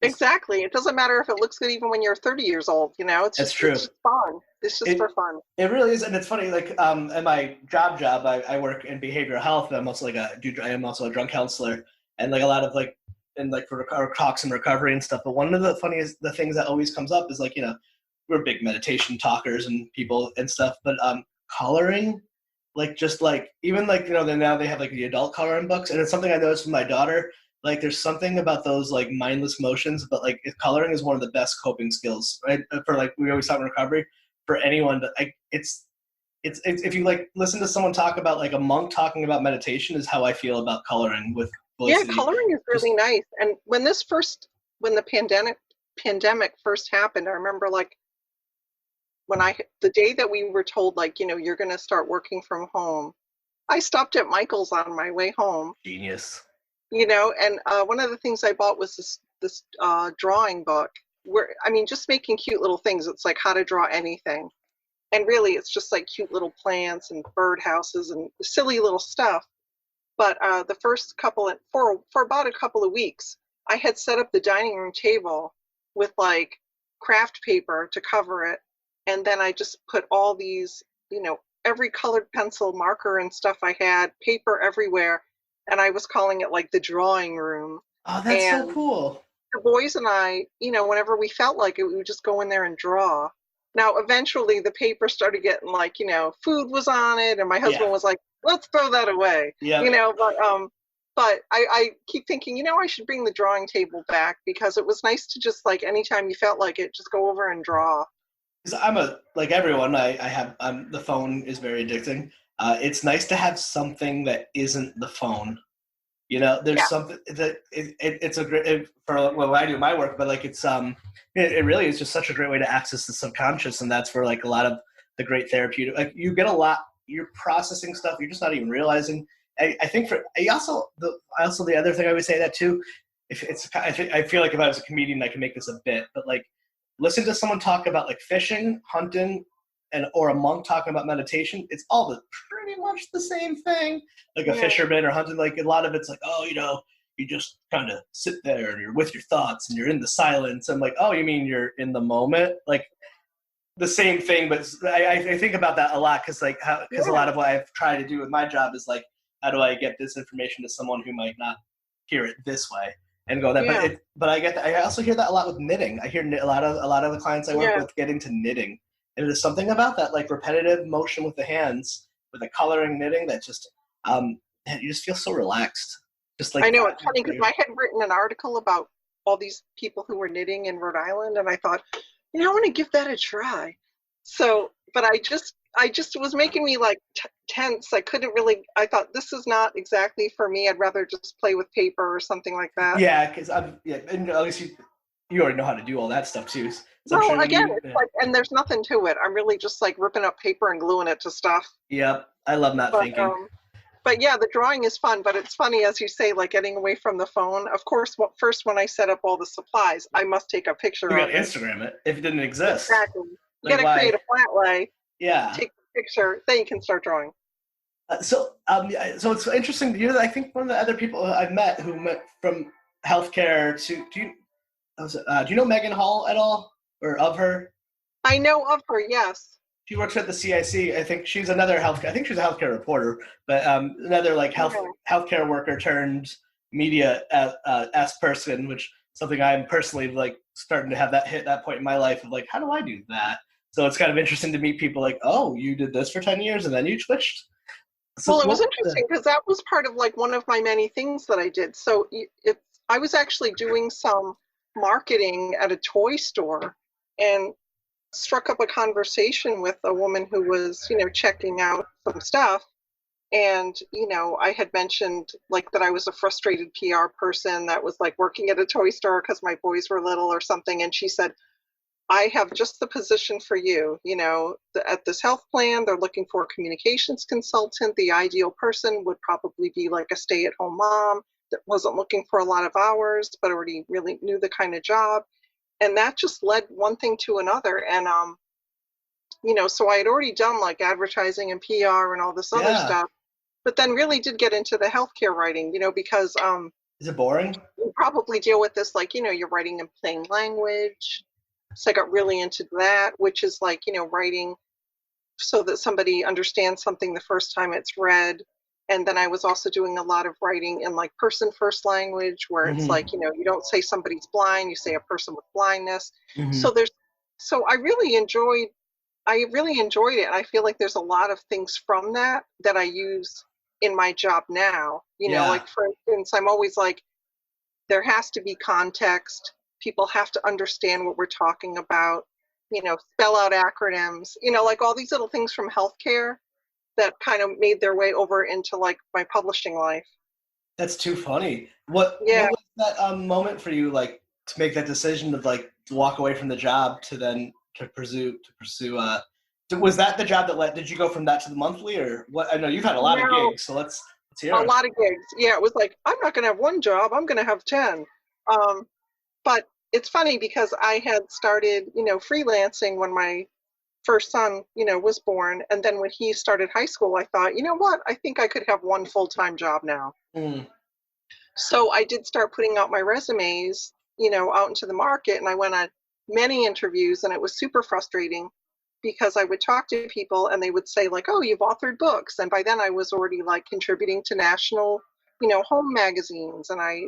It's, Exactly. It doesn't matter if it looks good even when you're 30 years old, you know? that's It's true. just fun. It's just for It fun. it really is, and it's funny. Like in my job, I work in behavioral health. And I'm also I am also a drug counselor, and like a lot of like and like for talks and recovery and stuff. But one of the funniest the things that always comes up is like we're big meditation talkers and people and stuff, but coloring, like just like even like then now they have like the adult coloring books, and it's something I noticed with my daughter. Like there's something about those like mindless motions, but like coloring is one of the best coping skills, right? For like we always talk in recovery for anyone. But like it's if you like listen to someone talk about like a monk talking about meditation is how I feel about coloring with Yeah, Felicity. coloring is really Just nice. And when the pandemic first happened, I remember like the day that we were told like, you're going to start working from home, I stopped at Michael's on my way home, genius. and one of the things I bought was this drawing book where, I mean, just making cute little things. It's like how to draw anything. And really, it's just like cute little plants and bird houses and silly little stuff. But the first for about a couple of weeks, I had set up the dining room table with like craft paper to cover it, and then I just put all these, every colored pencil, marker, and stuff I had, paper everywhere, and I was calling it like the drawing room. Oh, that's so And cool. the boys and I, whenever we felt like it, we would just go in there and draw. Now, eventually, the paper started getting like, food was on it, and my Yeah. husband was like, "Let's throw that away," Yep. But I keep thinking, I should bring the drawing table back because it was nice to just like anytime you felt like it, just go over and draw. Because I'm a like everyone. I have the phone is very addicting. It's nice to have something that isn't the phone. There's Yeah, something that it's a great for when I do my work, but like it really is just such a great way to access the subconscious, and that's where like a lot of the great therapeutic like you get a lot. You're processing stuff you're just not even realizing. I think for I also the other thing I would say that too. If it's I feel like if I was a comedian I could make this a bit, but like listen to someone talk about like fishing, hunting, and or a monk talking about meditation. It's all pretty much the same thing. Like a yeah, fisherman or hunting, like a lot of it's like, oh, you just kind of sit there and you're with your thoughts and you're in the silence. I'm like, oh, you mean you're in the moment? Like the same thing, but I think about that a lot because a lot yeah, of what I've tried to do with my job is like, how do I get this information to someone who might not hear it this way and go that? yeah, But I also hear that a lot with knitting. I hear a lot of the clients I work yeah. with get into knitting, and there's something about that like repetitive motion with the hands, with the coloring knitting that just man, you just feel so relaxed. Just I like know it's funny because I had written an article about all these people who were knitting in Rhode Island, and I thought, I want to give that a try. So, but I just it was making me like tense. I couldn't really. I thought this is not exactly for me. I'd rather just play with paper or something like that. yeah, because I'm yeah, and at least you already know how to do all that stuff too. So I'm Well, sure when again, you it's like, and there's nothing to it. I'm really just like ripping up paper and gluing it to stuff. yep, I love not But thinking. but yeah, the drawing is fun. But it's funny as you say, like getting away from the phone. Of course, first when I set up all the supplies, I must take a You picture got of it. Instagram it if it didn't exist. Exactly. You Like got to create why? a flat lay, Yeah. take a picture, then you can start drawing. Yeah, so it's interesting. I think one of the other people I've met who met from healthcare to do you know Megan Hall at all or of her? I know of her, yes. She works at the CIC. I think she's another health. I think she's a healthcare reporter, but another like Yeah, healthcare worker turned media s person, which something I'm personally like starting to have that hit that point in my life of like, how do I do that? So it's kind of interesting to meet people like, oh, you did this for 10 years and then you switched. So well, it was what? interesting because that was part of like one of my many things that I did. So I was actually doing some marketing at a toy store and struck up a conversation with a woman who was, checking out some stuff. And, I had mentioned like that I was a frustrated PR person that was like working at a toy store because my boys were little or something. And she said, I have just the position for you. At this health plan, they're looking for a communications consultant. The ideal person would probably be like a stay at home mom that wasn't looking for a lot of hours, but already really knew the kind of job. And that just led one thing to another. And So I had already done like advertising and PR and all this other Yeah. stuff, but then really did get into the healthcare writing, because Is it boring? you probably deal with this, like, you're writing in plain language. So I got really into that, which is like, writing so that somebody understands something the first time it's read. And then I was also doing a lot of writing in like person first language, where it's Mm-hmm. like, you don't say somebody's blind, you say a person with blindness. Mm-hmm. So so I really enjoyed it. And I feel like there's a lot of things from that I use in my job now. Yeah. Like for instance, I'm always like, there has to be context. People have to understand what we're talking about, spell out acronyms, like all these little things from healthcare that kind of made their way over into like my publishing life. That's too funny. What Yeah. was that moment for you, like, to make that decision of like to walk away from the job to then to pursue was that the job that did you go from that to the monthly, or what? I know you've had a lot of Now, gigs, so let's a hear it. lot of gigs. Yeah, it was like, I'm not going to have one job, I'm going to have 10. Um, but it's funny because I had started, freelancing when my first son, was born. And then when he started high school, I thought, you know what? I think I could have one full-time job now. Mm. So I did start putting out my resumes, out into the market, and I went on many interviews, and it was super frustrating because I would talk to people and they would say like, "Oh, you've authored books." And by then I was already like contributing to national, home magazines, and I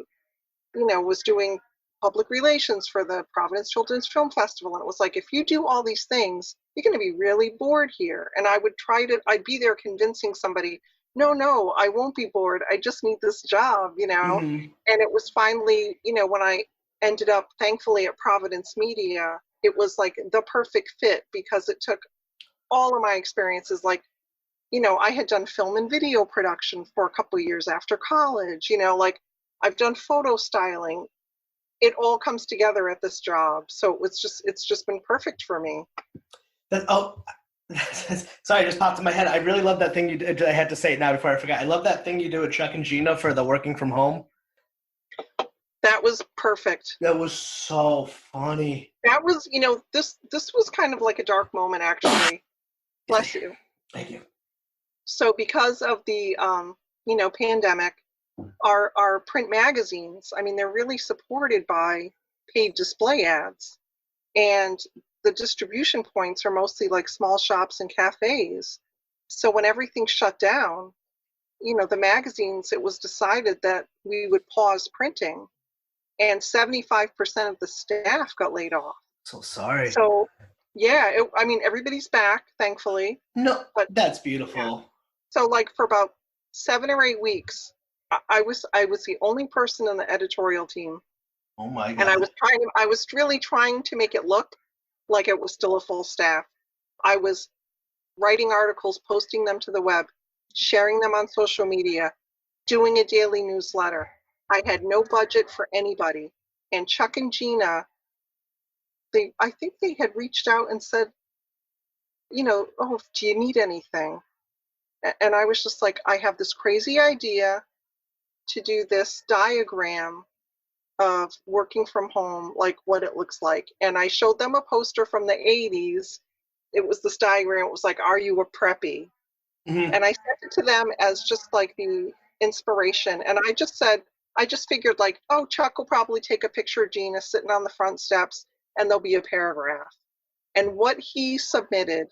was doing public relations for the Providence Children's Film Festival. And it was like, if you do all these things, you're going to be really bored here. And I'd be there convincing somebody, no, no, I won't be bored. I just need this job. Mm-hmm. And it was finally, when I ended up, thankfully, at Providence Media, it was like the perfect fit because it took all of my experiences. Like, I had done film and video production for a couple of years after college, like I've done photo styling. It all comes together at this job. So it's just been perfect for me. Oh, sorry, it just popped in my head. I really love that thing you did. I had to say it now before I forgot. I love that thing you do with Chuck and Gina for the working from home. That was perfect. That was so funny. That was, this was kind of like a dark moment actually. Bless you. Thank you. So because of the pandemic, our print magazines, I mean, they're really supported by paid display ads. And the distribution points are mostly like small shops and cafes. So when everything shut down, the magazines, it was decided that we would pause printing, and 75% of the staff got laid off. So sorry. So, yeah, I mean, everybody's back, thankfully. No, But that's yeah. beautiful. So, like for about 7 or 8 weeks, I was the only person in the editorial team, Oh my and God. I was really trying to make it look like it was still a full staff. I was writing articles, posting them to the web, sharing them on social media, doing a daily newsletter. I had no budget for anybody. And Chuck and Gina, I think they had reached out and said, oh, do you need anything? And I was just like, I have this crazy idea to do this diagram of working from home, like what it looks like. And I showed them a poster from the 80s. It was this diagram. It was like, are you a preppy? Mm-hmm. And I sent it to them as just like the inspiration. And I just figured like, oh, Chuck will probably take a picture of Gina sitting on the front steps and there'll be a paragraph. And what he submitted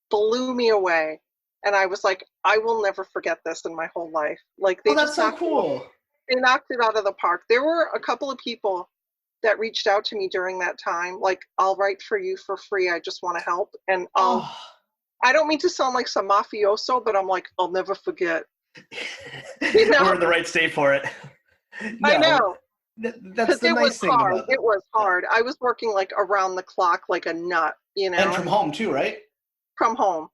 blew me away. And I was like, I will never forget this in my whole life. Like Oh, that's so cool. they knocked it out of the park. There were a couple of people that reached out to me during that time, like, I'll write for you for free. I just want to help. And Oh. I don't mean to sound like some mafioso, but I'm like, I'll never forget. You know? We're in the right state for it. I No, know. that's Because the it was nice thing hard. about It was hard. I was working like around the clock like a nut, and from home too, right? from home.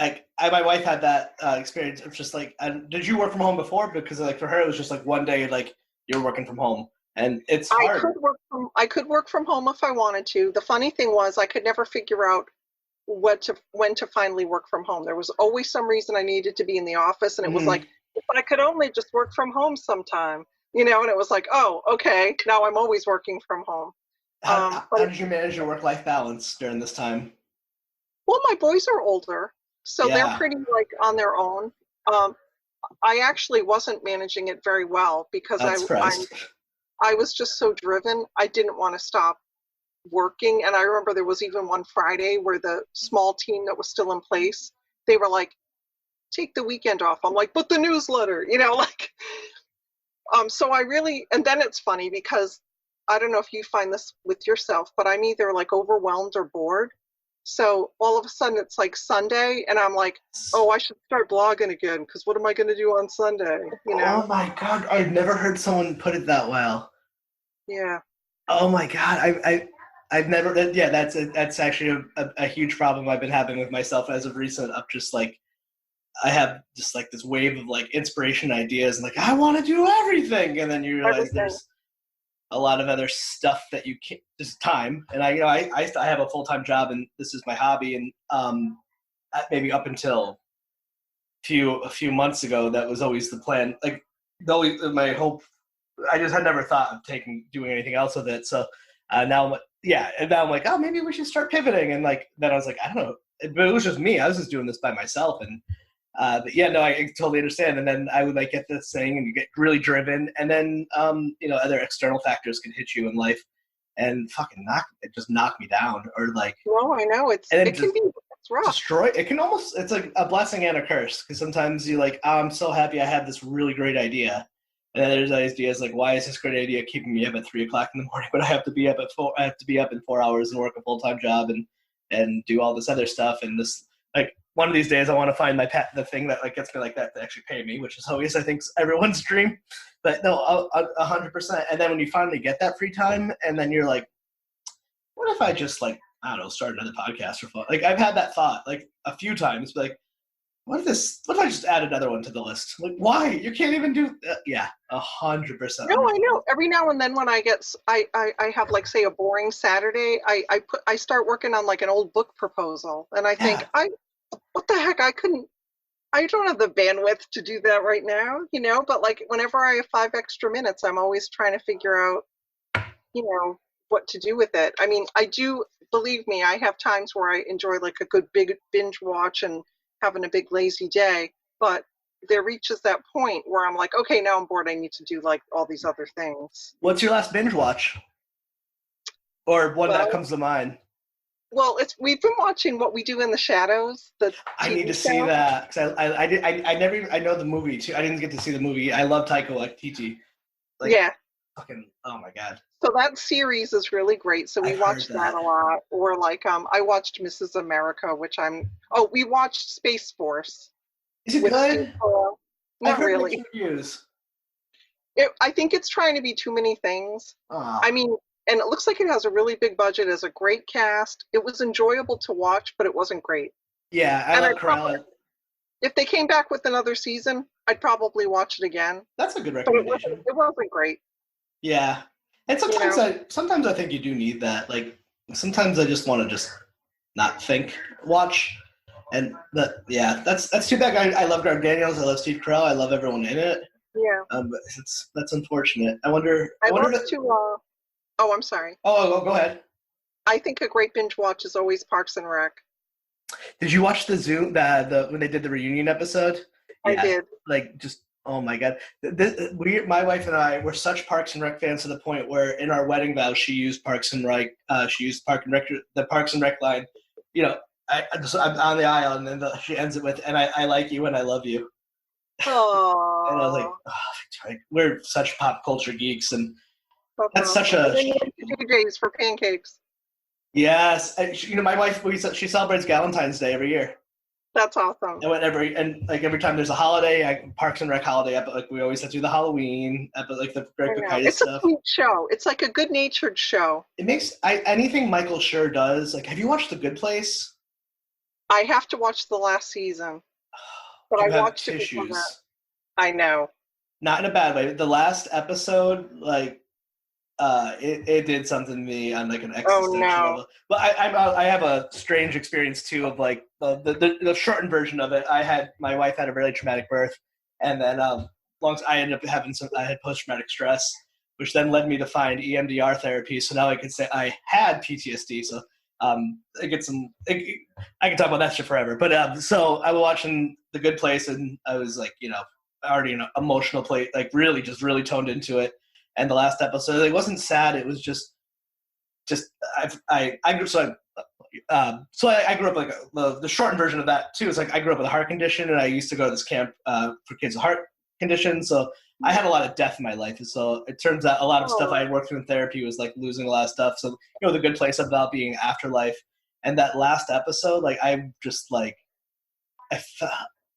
Like my wife had that experience of just like, did you work from home before? Because like for her, it was just like one day, like you're working from home, and it's hard. I could work from home if I wanted to. The funny thing was I could never figure out when to finally work from home. There was always some reason I needed to be in the office, and it was Mm-hmm. like, if I could only just work from home sometime, and it was like, oh, okay, now I'm always working from home. How, But how did you manage your work-life balance during this time? Well, my boys are older, so they're Yeah, pretty like on their own. Um, I actually wasn't managing it very well because not surprised. I was just so driven. I didn't want to stop working. And I remember there was even one Friday where the small team that was still in place, they were like, take the weekend off. I'm like, but the newsletter, like, so I really, and then it's funny because I don't know if you find this with yourself, but I'm either like overwhelmed or bored. So all of a sudden it's like Sunday and I'm like, oh, I should start blogging again because what am I going to do on Sunday? Oh my God, I've never heard someone put it that well. Yeah. Oh my God, I've never. Yeah, that's actually a huge problem I've been having with myself as of recent. Of just like I have just like this wave of like inspiration ideas and like I want to do everything, and then you realize Everything. there's a lot of other stuff that you can't. Just time, and I have a full-time job and this is my hobby, and maybe up until a few months ago that was always the plan. Like my hope. I just had never thought of doing anything else with it. So now, and now I'm like, oh, maybe we should start pivoting. And like then I was like, I don't know, but it was just me. I was just doing this by myself, and but yeah, no, I totally understand. And then I would like get this thing, and you get really driven, and then other external factors can hit you in life, and fucking knock me down, or like, No, I know and then it can be it's rough. destroy. It can almost it's like a blessing and a curse because sometimes you like, oh, I'm so happy I have this really great idea. And then there's ideas like, why is this great idea keeping me up at 3:00 in the morning? But I have to be up at 4. I have to be up in 4 hours and work a full-time job and do all this other stuff. And this like one of these days, I want to find the thing that like gets me like that to actually pay me, which is always I think everyone's dream. But no, 100%. And then when you finally get that free time, and then you're like, what if I just like I don't know, start another podcast for fun? Like I've had that thought like a few times, but like what if I just add another one to the list? Like, why? You can't even do. Yeah, 100%. No, I know. Every now and then when I have like say a boring Saturday, I start working on like an old book proposal, and I think Yeah, what the heck, I don't have the bandwidth to do that right now, but like whenever I have 5 extra minutes, I'm always trying to figure out, what to do with it. I mean, I do, believe me, I have times where I enjoy like a good big binge watch and having a big lazy day, but there reaches that point where I'm like, okay, now I'm bored. I need to do like all these other things. What's your last binge watch, or one that Well, comes to mind? we've been watching What We Do in the Shadows, the I need TV to see show. that because I never I know the movie too. I didn't get to see the movie. I love Taika Waititi. Like Yeah. fucking oh my god. So that series is really great. So we I've heard watched that that. a lot. Or like I watched Mrs. America, we watched Space Force Is it with Steve good? Carell. I've Not heard really. mixed reviews. I think it's trying to be too many things. Oh I mean, and it looks like it has a really big budget, has a great cast. It was enjoyable to watch, but it wasn't great. yeah, I And love Corella. if they came back with another season, I'd probably watch it again. That's a good But recommendation. it wasn't great, Yeah, and you know. sometimes I think you do need that. Like sometimes I just want to just not think, watch, and that's too bad. I love Garth Daniels. I love Steve Carell. I love everyone in it. Yeah. But that's unfortunate. I wonder. I I wonder love if. to oh, I'm sorry. Go ahead. I think a great binge watch is always Parks and Rec. Did you watch the when they did the reunion episode? I Yeah, did. like just oh my god. My wife and I were such Parks and Rec fans to the point where in our wedding vows she used Parks and Rec. She used the Parks and Rec line. You know, I'm on the aisle, and then she ends it with, "And I like you and I love you." And I was like, Oh, oh, we're such pop culture geeks, and that's that's such awesome. And a then you went to DJ's for pancakes. yes. My wife she celebrates Valentine's Day every year. That's awesome. And every time there's a holiday, Parks and Rec holiday, but like we always have to do the Halloween, but like the Greg I know. Bacchus It's a stuff. sweet show. It's like a good-natured show. It makes anything Michael Schur does. Like, have you watched The Good Place? I have to watch the last season, but You I have watched it before that. tissues. I know. Not in a bad way. The last episode, like, it did something to me on like an existential level. But I have a strange experience too of like the shortened version of it. My wife had a really traumatic birth, and then I ended up having I had post traumatic stress, which then led me to find EMDR therapy. So now I can say I had PTSD. So I get some. I can talk about that shit forever. But so I was watching The Good Place, and I was like, already in an emotional place, like really toned into it. And the last episode, it wasn't sad. It was just I grew I grew up like the shortened version of that too is like I grew up with a heart condition, and I used to go to this camp for kids with heart conditions. So I had a lot of death in my life, and so it turns out a lot of stuff I had worked through in therapy was like losing a lot of stuff. So The Good Place about being afterlife, and that last episode, like I'm just like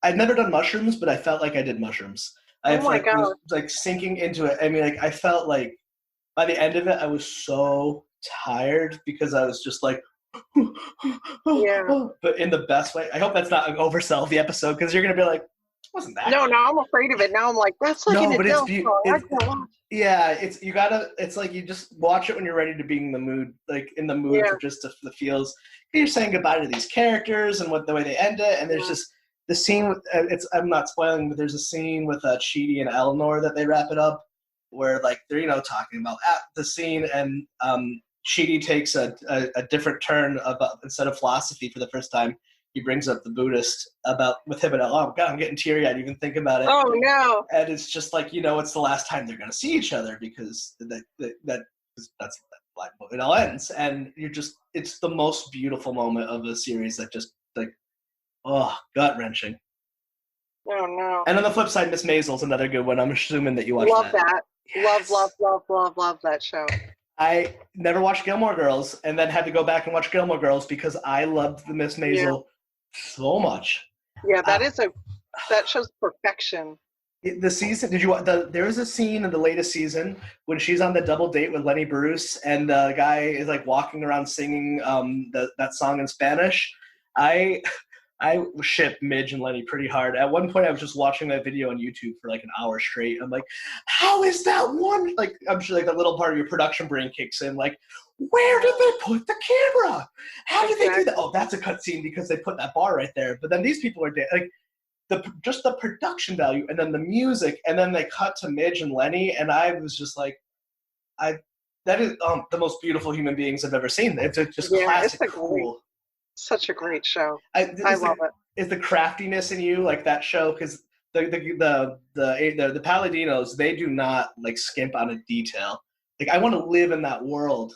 I'd never done mushrooms, but I felt like I did mushrooms. Was like sinking into it. I mean, like I felt like by the end of it, I was so tired because I was just like, but in the best way. I hope that's not an oversell the episode because you're gonna be like, wasn't that? No, I'm afraid of it. Now I'm like, that's like an Adele song. It's like you just watch it when you're ready to be in the mood, like in the mood for just the feels. You're saying goodbye to these characters and the way they end it, and there's just the scene with I'm not spoiling, but there's a scene with Chidi and Eleanor that they wrap it up where like they're talking about at the scene, and Chidi takes a different turn about instead of philosophy for the first time. He brings up the Buddhist with him and oh god, I'm getting teary eyed even thinking about it. Oh no! And it's just like it's the last time they're gonna see each other because that's like it all ends, and it's the most beautiful moment of a series that just like gut wrenching. Oh no! And on the flip side, Miss Maisel's another good one. I'm assuming that you watched that. Love that. Yes. Love that show. I never watched Gilmore Girls, and then had to go back and watch Gilmore Girls because I loved the Miss Maisel so much. Yeah, that show's perfection. The season, there was a scene in the latest season when she's on the double date with Lenny Bruce, and the guy is like walking around singing that song in Spanish. I ship Midge and Lenny pretty hard. At one point, I was just watching that video on YouTube for like an hour straight. I'm like, how is that one? Like, I'm sure like a little part of your production brain kicks in. Like, where did they put the camera? How did they do that? Oh, that's a cutscene because they put that bar right there. But then these people are like, just the production value, and then the music, and then they cut to Midge and Lenny, and I was just like, that is the most beautiful human beings I've ever seen. It's just classic cool. Such a great show. I love it. Is the craftiness in you like that show? Because the Paladinos, they do not like skimp on a detail. Like I want to live in that world.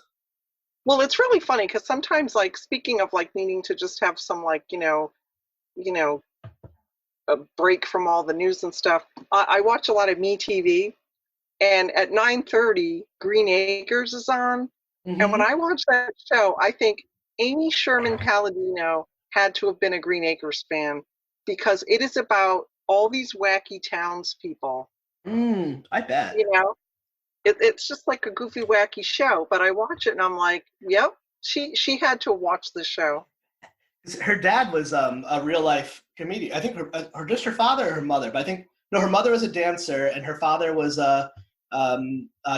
Well, it's really funny because sometimes, like speaking of like needing to just have some like a break from all the news and stuff. I watch a lot of MeTV, and at 9:30, Green Acres is on, and when I watch that show, I think Amy Sherman Palladino had to have been a Green Acres fan because it is about all these wacky townspeople. I bet. It's just like a goofy, wacky show. But I watch it and I'm like, yep, she had to watch this show. Her dad was a real life comedian. I think just her father or her mother, but I think her mother was a dancer and her father was a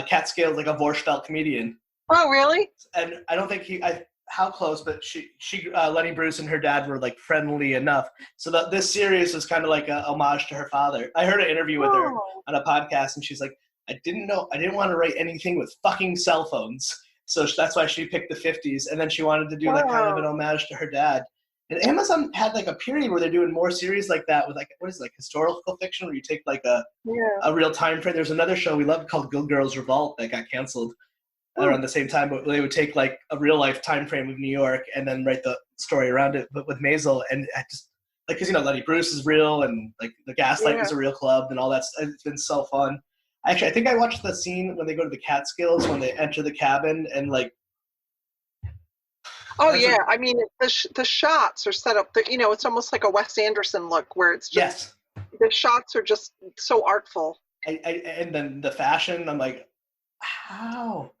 Catskills, like a Vorspelt comedian. Oh, really? And I don't think how close, but she Lenny Bruce and her dad were like friendly enough. So that this series was kind of like a homage to her father. I heard an interview with her on a podcast, and she's like, I didn't want to write anything with fucking cell phones. So that's why she picked the 50s. And then she wanted to do like kind of an homage to her dad. And Amazon had like a period where they're doing more series like that with like, what is it, like historical fiction where you take like a real time frame. There's another show we loved called Good Girls Revolt that got canceled around the same time, but they would take like a real life time frame of New York and then write the story around it. But with Maisel, and I just like, cause Lenny Bruce is real, and like the Gaslight was a real club and all that. It's been so fun. Actually, I think I watched the scene when they go to the Catskills when they enter the cabin and like. Oh yeah, I mean the shots are set up. It's almost like a Wes Anderson look where it's just the shots are just so artful. And then the fashion, I'm like, how?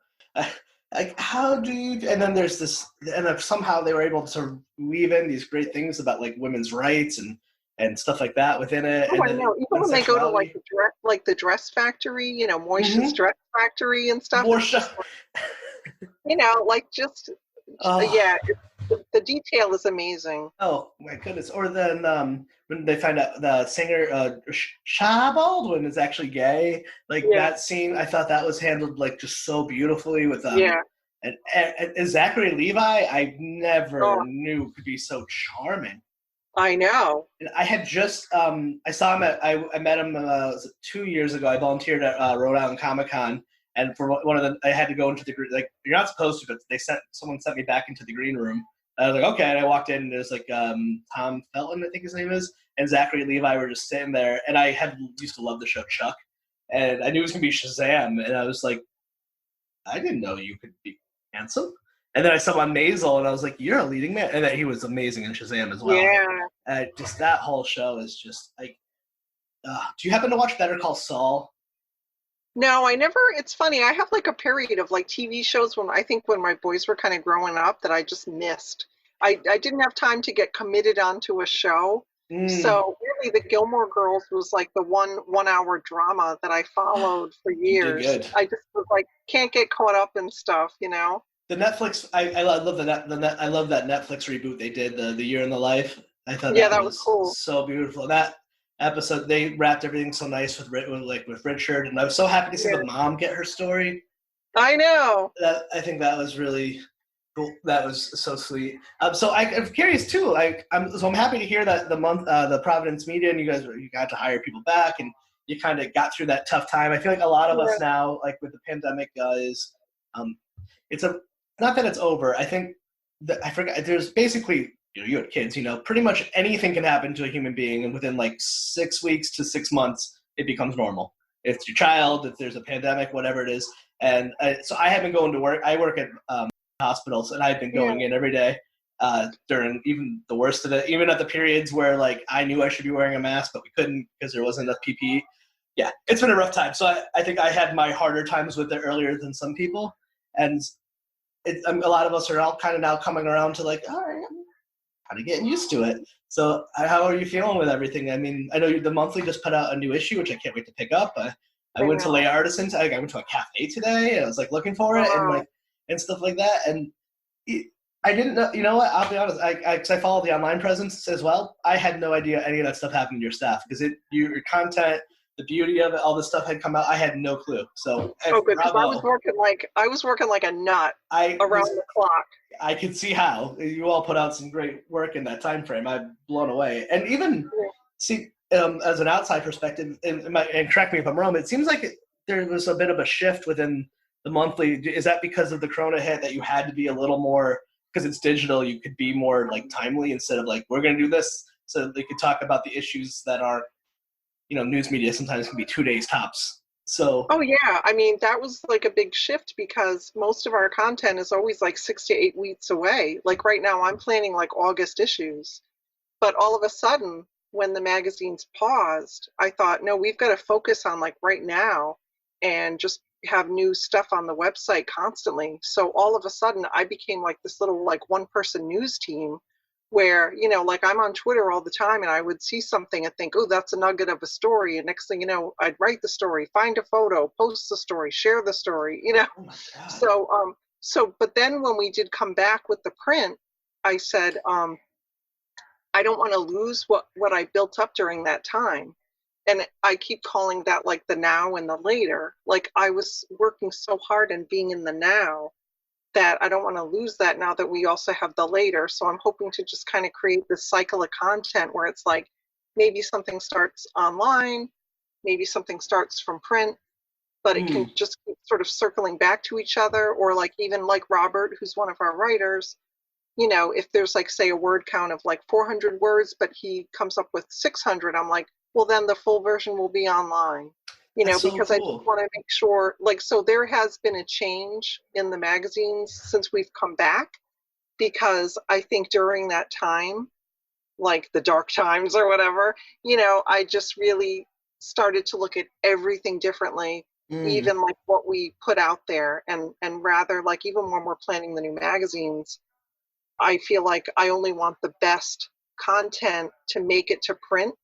Like how do you? And then there's this, and somehow they were able to weave in these great things about like women's rights and stuff like that within it. Oh, I know. Even when they go to like the dress factory, Moisha's dress factory and stuff. The detail is amazing. Oh my goodness! Or then when they find out the singer Sha Baldwin is actually gay, like that scene, I thought that was handled like just so beautifully with And Zachary Levi, I never Oh, knew could be so charming. I know. And I had just I saw him I met him was it 2 years ago. I volunteered at Rhode Island Comic Con, and for one of the I had to go into the like you're not supposed to, but someone sent me back into the green room. I was like, okay, and I walked in, and there's like Tom Felton, I think his name is, and Zachary Levi were just sitting there, and I had used to love the show Chuck, and I knew it was gonna be Shazam, and I was like, I didn't know you could be handsome. And then I saw him on Maisel, and I was like, "You're a leading man," and that he was amazing in Shazam as well. Yeah. Just that whole show is just like. Do you happen to watch Better Call Saul? No, I never. It's funny. I have like a period of like TV shows when I think when my boys were kind of growing up that I just missed. I didn't have time to get committed onto a show. Mm, So really the Gilmore Girls was like the one hour drama that I followed for you did years. good. I just was like can't get caught up in stuff, you know? The Netflix, I love I love that Netflix reboot they did, the Year in the Life. I thought Yeah, that that was was cool. so beautiful. That episode, they wrapped everything so nice with Richard, and I was so happy to see Yeah. the mom get her story. I know. That I think that was really cool. That was so sweet. So I'm curious too. I'm happy to hear that the Providence Media, and you got to hire people back, and you kind of got through that tough time. I feel like a lot of Yeah. us now, like with the pandemic, is um, it's a not that it's over. I think that I forgot. There's basically you had kids. Pretty much anything can happen to a human being, and within like 6 weeks to 6 months, it becomes normal. If it's your child, if there's a pandemic, whatever it is, and so I have been going to work. I work at hospitals, and I've been Yeah. going in every day during even the worst of it, even at the periods where like I knew I should be wearing a mask, but we couldn't because there wasn't enough PPE. Yeah, it's been a rough time. So I think I had my harder times with it earlier than some people, and a lot of us are all kind of now coming around to like, all right, I'm kind of getting used to it. So how are you feeling with everything? I mean, I know the monthly just put out a new issue, which I can't wait to pick up. I I went to Lay know. Artisan. I went to a cafe today, and I was like looking for it, and Oh, like and stuff like that. And I didn't know. You know what? I'll be honest. Because I follow the online presence as well. I had no idea any of that stuff happened to your staff because your content, the beauty of it, all this stuff had come out. I had no clue. So oh good, because bravo. I was working like a nut I around was the clock. I could see how you all put out some great work in that time frame. I'm blown away. And even Yeah. see, as an outside perspective, and correct me if I'm wrong, it seems like there was a bit of a shift within the monthly. Is that because of the Corona hit that you had to be a little more because it's digital? You could be more like timely instead of like we're going to do this, so they could talk about the issues that are news media sometimes can be 2 days tops. So Oh yeah, I mean that was like a big shift because most of our content is always like 6 to 8 weeks away. Like right now, I'm planning like August issues, but all of a sudden, when the magazines paused, I thought, no, we've got to focus on like right now and just have new stuff on the website constantly. So all of a sudden, I became like this little like one person news team where, like I'm on Twitter all the time and I would see something and think, oh, that's a nugget of a story. And next thing you know, I'd write the story, find a photo, post the story, share the story. oh my god. But then when we did come back with the print, I said, I don't want to lose what I built up during that time. And I keep calling that like the now and the later. Like I was working so hard and being in the now that I don't want to lose that now that we also have the later. So I'm hoping to just kind of create this cycle of content where it's like maybe something starts online, maybe something starts from print, but it can Mm. just keep sort of circling back to each other. Or like even like Robert, who's one of our writers, if there's like say a word count of like 400 words, but he comes up with 600, I'm like, well, then the full version will be online, That's so because I just cool. want to make sure, like, so there has been a change in the magazines since we've come back, because I think during that time, like the dark times or whatever, I just really started to look at everything differently, Mm. even like what we put out there, and rather like even when we're planning the new magazines, I feel like I only want the best content to make it to print.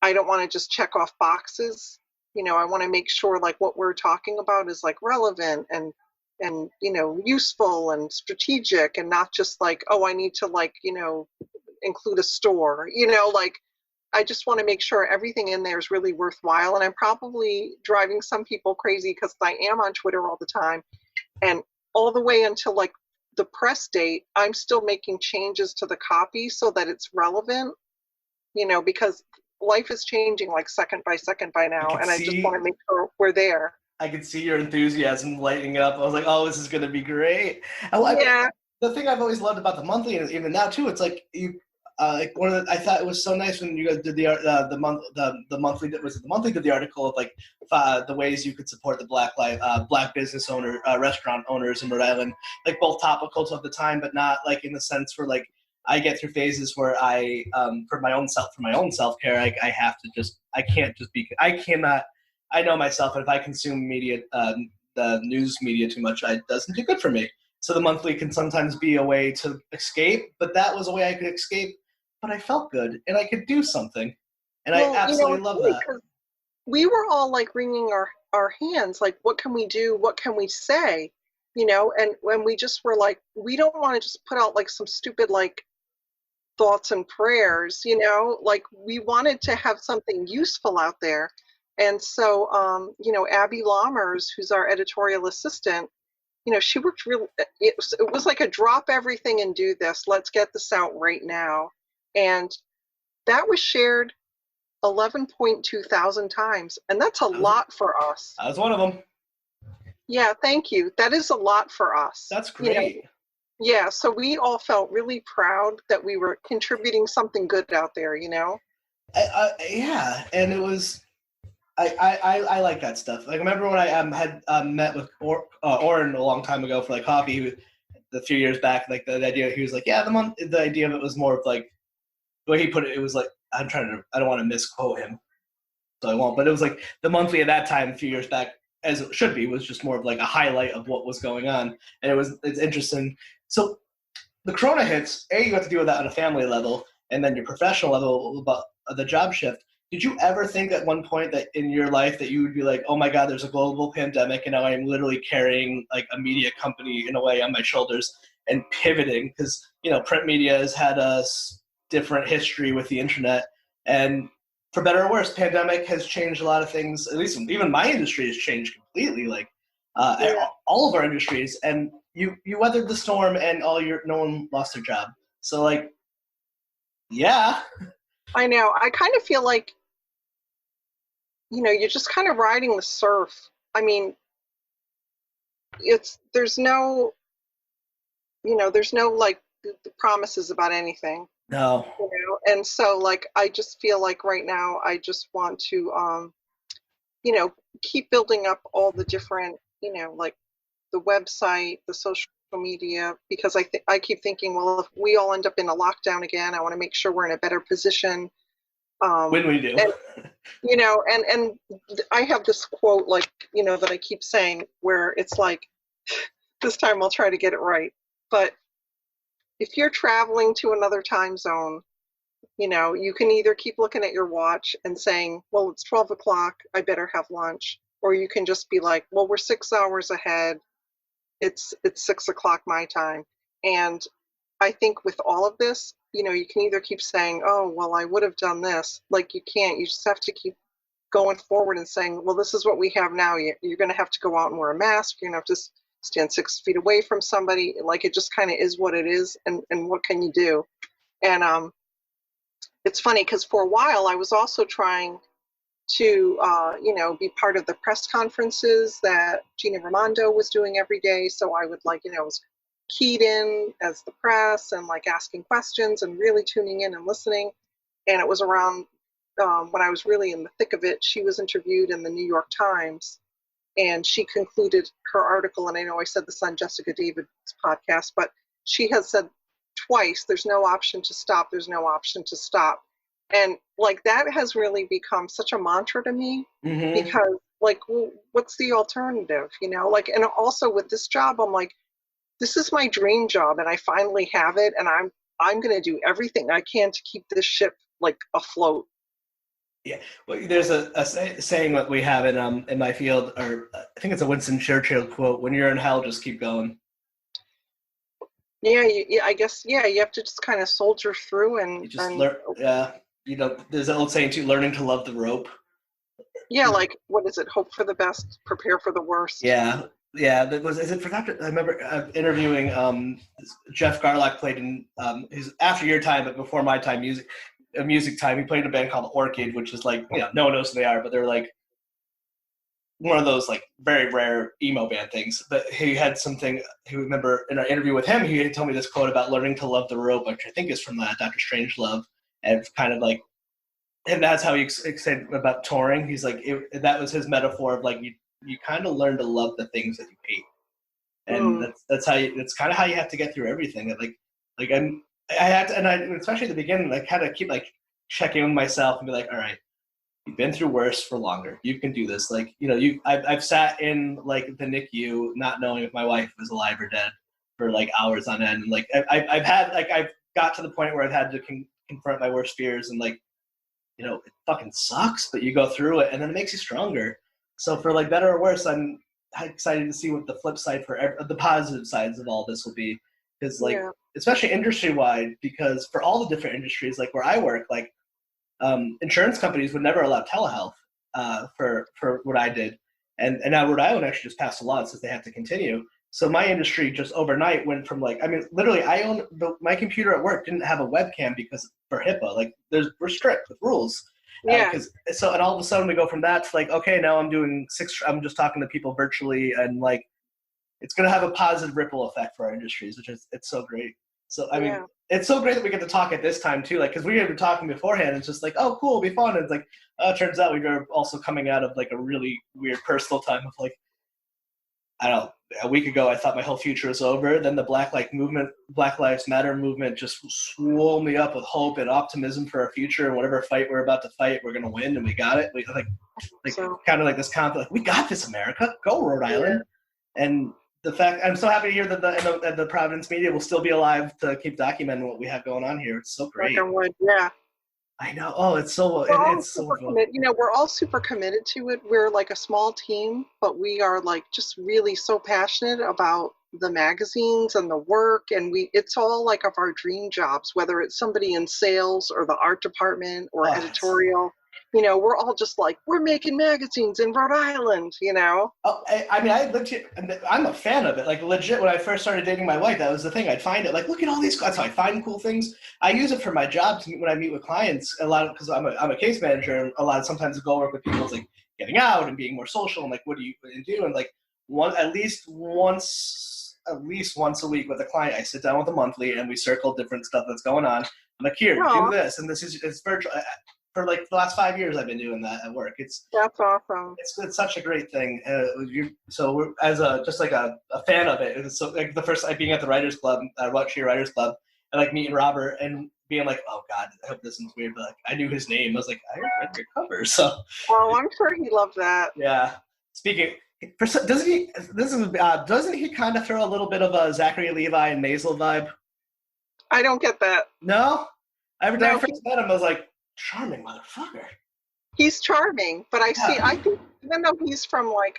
I don't want to just check off boxes. I want to make sure like what we're talking about is like relevant and useful and strategic, and not just like, oh, I need to like, include a store. Like I just want to make sure everything in there is really worthwhile. And I'm probably driving some people crazy because I am on Twitter all the time. And all the way until like the press date, I'm still making changes to the copy so that it's relevant, because life is changing like second by second by I now, could and I just want to see make sure we're there. I could see your enthusiasm lighting up. I was like, oh, this is going to be great. I mean, Yeah, the thing I've always loved about the monthly, and even now too, it's like you, like I thought it was so nice when you guys did the monthly. Was it the monthly did the article of like the ways you could support the black business restaurant owners in Rhode Island, like both topical of the time, but not like in the sense where like I get through phases where I for my own self care, I have to just I cannot. I know myself, and if I consume media, the news media too much, it doesn't do good for me. So the monthly can sometimes be a way to escape, but that was a way I could escape. But I felt good, and I could do something, and I well, absolutely it's love funny that. because we were all like wringing our hands, like, what can we do? What can we say? And when we just were like, we don't want to just put out like some stupid like thoughts and prayers, like we wanted to have something useful out there. And so, Abby Lammers, who's our editorial assistant, she worked really, it was like a drop everything and do this. Let's get this out right now. And that was shared 11.2 thousand times. And that's a I was, lot for us. I was one of them. Yeah, thank you. That is a lot for us. That's great. Yeah, so we all felt really proud that we were contributing something good out there, Yeah, and it was. I like that stuff. Like, I remember when I had met with Oren a long time ago for like coffee, a few years back. Like the idea, he was like, yeah, the idea of it was more of like the way he put it. It was like I don't want to misquote him, so I won't. But it was like the monthly at that time, a few years back, as it should be, was just more of like a highlight of what was going on, and it's interesting. So the Corona hits. You have to deal with that on a family level, and then your professional level about the job shift. Did you ever think at one point that in your life that you would be like, oh my God, there's a global pandemic, and now I'm literally carrying like a media company in a way on my shoulders and pivoting because print media has had a different history with the internet, and for better or worse, pandemic has changed a lot of things. At least even my industry has changed completely. Like Yeah, all of our industries, and you weathered the storm, and no one lost their job. So like, yeah, I know. I kind of feel like, you're just kind of riding the surf. I mean, there's no like the promises about anything, no, and so like I just feel like right now I just want to you know keep building up all the different, like the website, the social media, because I keep thinking, well, if we all end up in a lockdown again, I want to make sure we're in a better position. when we do. And and I have this quote, like, that I keep saying, where it's like, this time I'll try to get it right, but if you're traveling to another time zone, you can either keep looking at your watch and saying, well, it's 12 o'clock, I better have lunch. Or you can just be like, well, we're 6 hours ahead. It's 6 o'clock my time. And I think with all of this, you can either keep saying, oh, well, I would have done this. Like, you can't. You just have to keep going forward and saying, well, this is what we have now. You're going to have to go out and wear a mask. You're going to have to stand 6 feet away from somebody. Like, it just kind of is what it is. And what can you do? And it's funny because for a while I was also trying to, be part of the press conferences that Gina Raimondo was doing every day. So I would was keyed in as the press and like asking questions and really tuning in and listening. And it was around when I was really in the thick of it. She was interviewed in the New York Times, and she concluded her article. And I know I said this on Jessica David's podcast, but she has said twice, there's no option to stop. There's no option to stop. And like that has really become such a mantra to me, Mm-hmm. because like, well, what's the alternative? Like, and also with this job, I'm like, this is my dream job and I finally have it. And I'm going to do everything I can to keep this ship like afloat. Yeah, well, there's a saying that we have in my field, or I think it's a Winston Churchill quote: "When you're in hell, just keep going." Yeah, I guess, yeah, you have to just kind of soldier through You and, just learn. There's an old saying too: "Learning to love the rope." yeah, like, what is it? Hope for the best, prepare for the worst. Yeah, Yeah, that was. Is it for Doctor? I remember interviewing Jeff Garlock played in his after your time, but before my time, music time. He played in a band called Orchid, which is like no one knows who they are, but they're like one of those like very rare emo band things. But he had something. He remember in our interview with him, he had told me this quote about learning to love the rope, which I think is from Doctor Strangelove, and it's kind of like, and that's how he said about touring. He's like that was his metaphor of like you kind of learn to love the things that you hate, and that's how that's kind of how you have to get through everything. I had to, and I especially at the beginning, I kind of keep like checking with myself and be like, all right, you've been through worse for longer. You can do this. Like I've sat in like the NICU not knowing if my wife was alive or dead for like hours on end. And, like I've got to the point where I've had to confront my worst fears and like it fucking sucks, but you go through it and then it makes you stronger. So for like better or worse, I'm excited to see what the flip side for the positive sides of all this will be. Because like, especially industry wide, because for all the different industries, like where I work, like insurance companies would never allow telehealth for what I did. And now Rhode Island actually just passed a law that says they have to continue. So my industry just overnight went from like, I mean, literally, my computer at work didn't have a webcam because for HIPAA, like we're strict with rules. And all of a sudden we go from that to like, okay, now I'm just talking to people virtually, and like, it's going to have a positive ripple effect for our industries, it's so great. So, I mean, it's so great that we get to talk at this time too, like, because we had been talking beforehand. It's just like, oh, cool, it'll be fun. And it's like, it turns out we were also coming out of like a really weird personal time of like, I don't know, a week ago, I thought my whole future was over. Then the Black Lives Matter movement just swole me up with hope and optimism for our future, and whatever fight we're about to fight, we're going to win, and we got it. We kind of like this confidence, like, we got this, America, go Rhode Island. And the fact, I'm so happy to hear that the Providence Media will still be alive to keep documenting what we have going on here. It's so great. Yeah. I know. Oh, it's so fun. We're all super committed to it. We're like a small team, but we are like just really so passionate about the magazines and the work, and it's all like of our dream jobs, whether it's somebody in sales or the art department or editorial. We're all just like, we're making magazines in Rhode Island, Oh, I mean, I legit, I'm a fan of it. Like, legit, when I first started dating my wife, that was the thing. I'd find it, like, look at all these, that's how I find cool things. I use it for my job when I meet with clients a lot, because I'm a case manager, and sometimes I go work with people, it's like getting out and being more social, and like, what do you do? And like, at least once a week with a client, I sit down with a monthly, and we circle different stuff that's going on. I'm like, here, do this, and it's virtual. For like the last 5 years, I've been doing that at work. That's awesome. It's such a great thing. So we're, as just like a fan of it. It's so like the first being at the Writers Club, Watch Writers Club, and like meeting Robert and being like, oh God, I hope this isn't weird, but like I knew his name. I was like, I read your cover, so. Oh, I'm sure he loved that. Yeah. Speaking, doesn't he kind of throw a little bit of a Zachary Levi and Maisel vibe? I don't get that. No. Every time I first met him, I was like, charming motherfucker. He's charming, but I think even though he's from like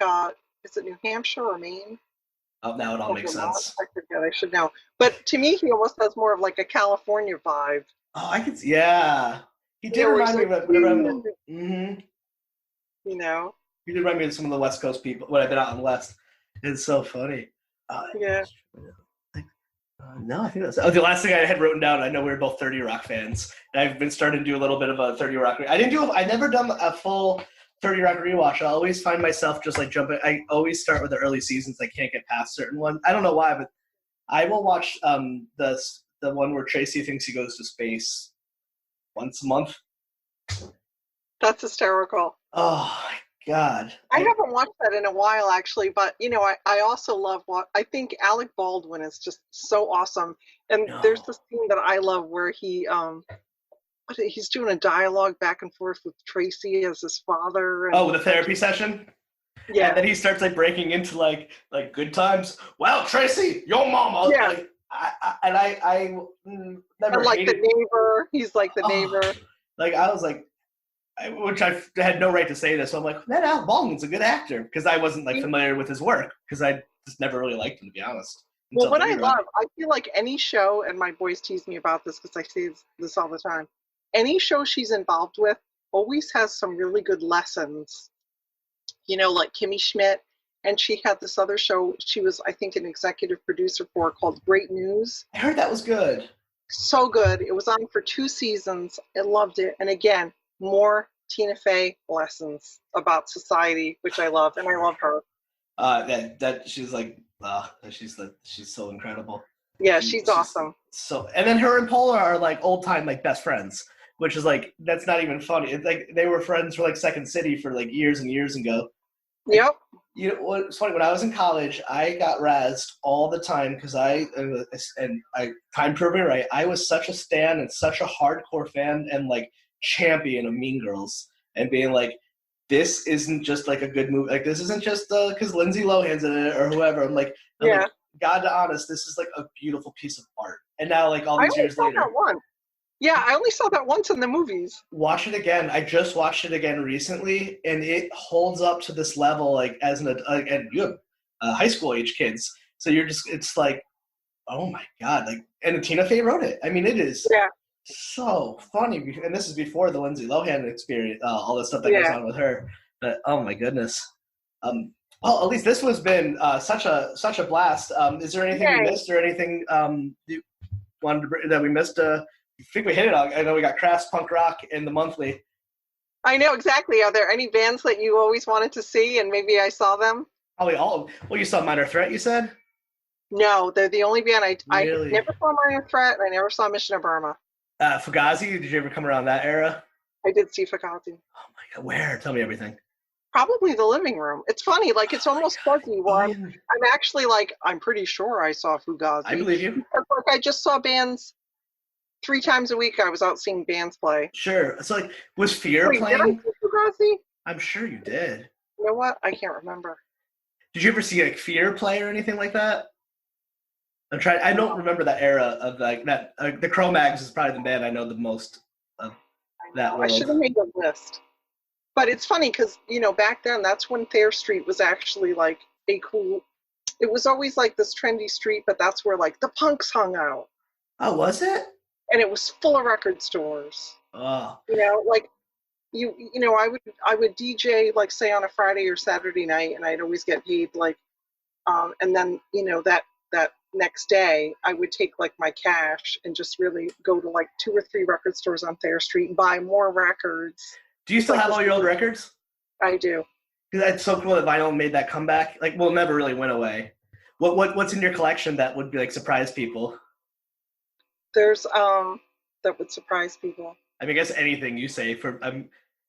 is it New Hampshire or Maine? Oh, now it all makes sense. I forget, I should know. But to me, he almost has more of like a California vibe. Oh, I could see, yeah. He did remind me of whenever He did remind me of some of the West Coast people when I've been out in the West. It's so funny. No, I think that's the last thing I had written down. I know we were both 30 Rock fans, and I've been starting to do a little bit of a 30 Rock. I never done a full 30 Rock rewatch. I always find myself just like jumping. I always start with the early seasons. I can't get past certain ones. I don't know why, but I will watch the one where Tracy thinks he goes to space once a month. That's hysterical. Oh my God. I haven't watched that in a while, actually, but I also love I think Alec Baldwin is just so awesome. And there's this scene that I love where he's doing a dialogue back and forth with Tracy as his father. And, the therapy session? Yeah. And then he starts like breaking into like good times. Well, Tracy, your mama. Yeah. Like, I never and like the neighbor. He's like the neighbor. Like I was like, which I had no right to say this. So I'm like, that Alec Baldwin's a good actor, because I wasn't like familiar with his work, because I just never really liked him, to be honest. Well, what I love, I feel like any show, and my boys tease me about this because I say this all the time, any show she's involved with always has some really good lessons. Like Kimmy Schmidt and she had this other show she was, I think, an executive producer for, called Great News. I heard that was good. So good. It was on for 2 seasons. I loved it. And again, more Tina Fey lessons about society, which I love, and I love her. That she's like, she's so incredible. Yeah, she's awesome. So, and then her and Paula are like old time like best friends, which is like, that's not even funny. It's like they were friends for like Second City for like years and years ago. Yep. You know what's funny? When I was in college, I got razzed all the time because time proved me right. I was such a stan and such a hardcore fan and like champion of Mean Girls, and being like, this isn't just like a good movie. Like, this isn't just because Lindsay Lohan's in it or whoever. I'm like, God to honest, this is like a beautiful piece of art. And now, like all these years later, that one. Yeah, I only saw that once in the movies. Watch it again. I just watched it again recently, and it holds up to this level. Like as an and you have high school age kids, so it's like, oh my god! Like, and Tina Fey wrote it. I mean, it is so funny. And this is before the Lindsay Lohan experience, all the stuff that goes on with her. But oh my goodness. Well, at least this has been such a blast. Is there anything we missed, or anything you wanted that we missed? I think we hit it all. I know we got Crafts Punk Rock in the monthly. I know, exactly. Are there any bands that you always wanted to see and maybe I saw them? Probably all of them. Well, you saw Minor Threat, you said? No, they're the only band I Really? never saw Minor Threat, and I never saw Mission of Burma. Fugazi, did you ever come around that era? I did see Fugazi. Oh my god, where? Tell me everything. Probably the living room. It's funny, like it's almost fuzzy where I'm actually like, I'm pretty sure I saw Fugazi. I believe you. Like, I just saw bands 3 times a week. I was out seeing bands play. Sure. It's like, was Fear playing? Did I see Fugazi? I'm sure you did. You know what? I can't remember. Did you ever see like Fear play or anything like that? I don't remember that era of like that. The Cro-Mags is probably the band I know the most of that world. I should have made a list. But it's funny because, back then, that's when Thayer Street was actually like a cool, it was always like this trendy street, but that's where like the punks hung out. Oh, was it? And it was full of record stores. Oh. Like I would DJ like say on a Friday or Saturday night, and I'd always get paid like, and then that next day I would take like my cash and just really go to like 2 or 3 record stores on Thayer Street and buy more records. Do you still have all your old records? I do. Because that's so cool that vinyl made that comeback. Like, well, never really went away. What's in your collection that would be like surprise people? There's that would surprise people. I mean, I guess anything you say.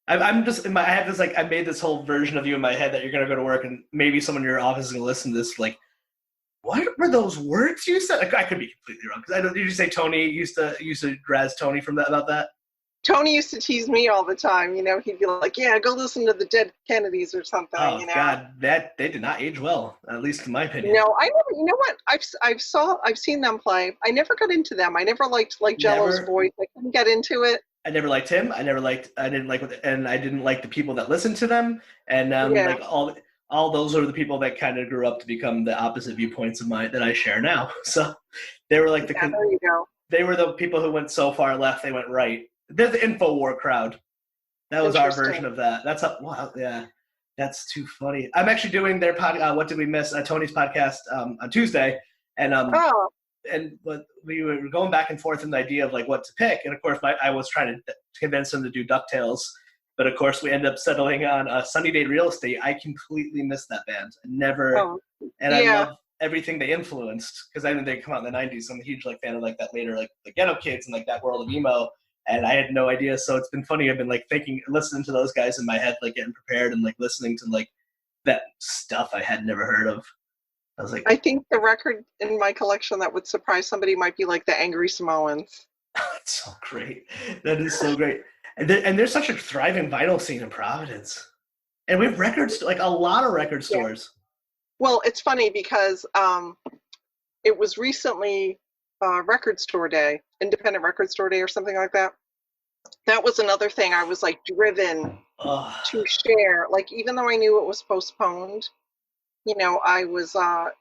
I'm just I have this like I made this whole version of you in my head that you're gonna go to work and maybe someone in your office is gonna listen to this like, what were those words you said? Like, I could be completely wrong because I don't. Did you say Tony used to razz Tony from that about that? Tony used to tease me all the time. He'd be like, "Yeah, go listen to the Dead Kennedys or something." Oh God, that they did not age well, at least in my opinion. No, I never. You know what? I've seen them play. I never got into them. I never liked like Jello's voice. I couldn't get into it. I never liked him. I didn't like the people that listened to them, and like all those are the people that kind of grew up to become the opposite viewpoints of mine that I share now. So they were like there you go. They were the people who went so far left they went right. They're the InfoWar crowd. That was our version of that. Wow, yeah, that's too funny. I'm actually doing their What Did We Miss? Tony's podcast on Tuesday, and but we were going back and forth in the idea of like what to pick, and of course I was trying to convince him to do DuckTales, but of course we ended up settling on Sunny Day Real Estate. I completely missed that band. I love everything they influenced because I know they come out in the '90s. So I'm a huge like fan of like that later like the Ghetto Kids and like that world of emo. And I had no idea, so it's been funny. I've been like listening to those guys in my head, like getting prepared and like listening to like that stuff I had never heard of. I was like, I think the record in my collection that would surprise somebody might be like the Angry Samoans. That's so great. That is so great. And there's such a thriving vinyl scene in Providence, and we have records like a lot of record stores. Well, it's funny because it was recently Record Store Day, Independent Record Store Day or something like that. That was another thing I was like driven to share. Like, even though I knew it was postponed, I was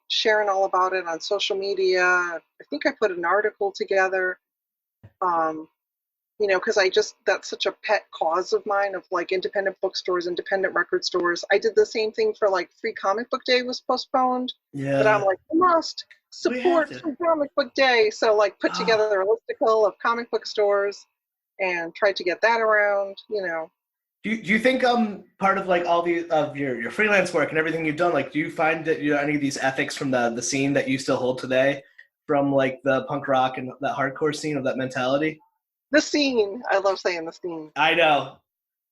sharing all about it on social media. I think I put an article together. because that's such a pet cause of mine of like independent bookstores, independent record stores. I did the same thing for like Free Comic Book Day was postponed, but I'm Yeah, like, must we have support to. Free Comic Book Day. So like put Ah. together a listicle of comic book stores and tried to get that around. Do you think part of like all the of your freelance work and everything you've done, like do you find that any of these ethics from the scene that you still hold today, from like the punk rock and that hardcore scene of that mentality? The scene, I love saying the scene. I know,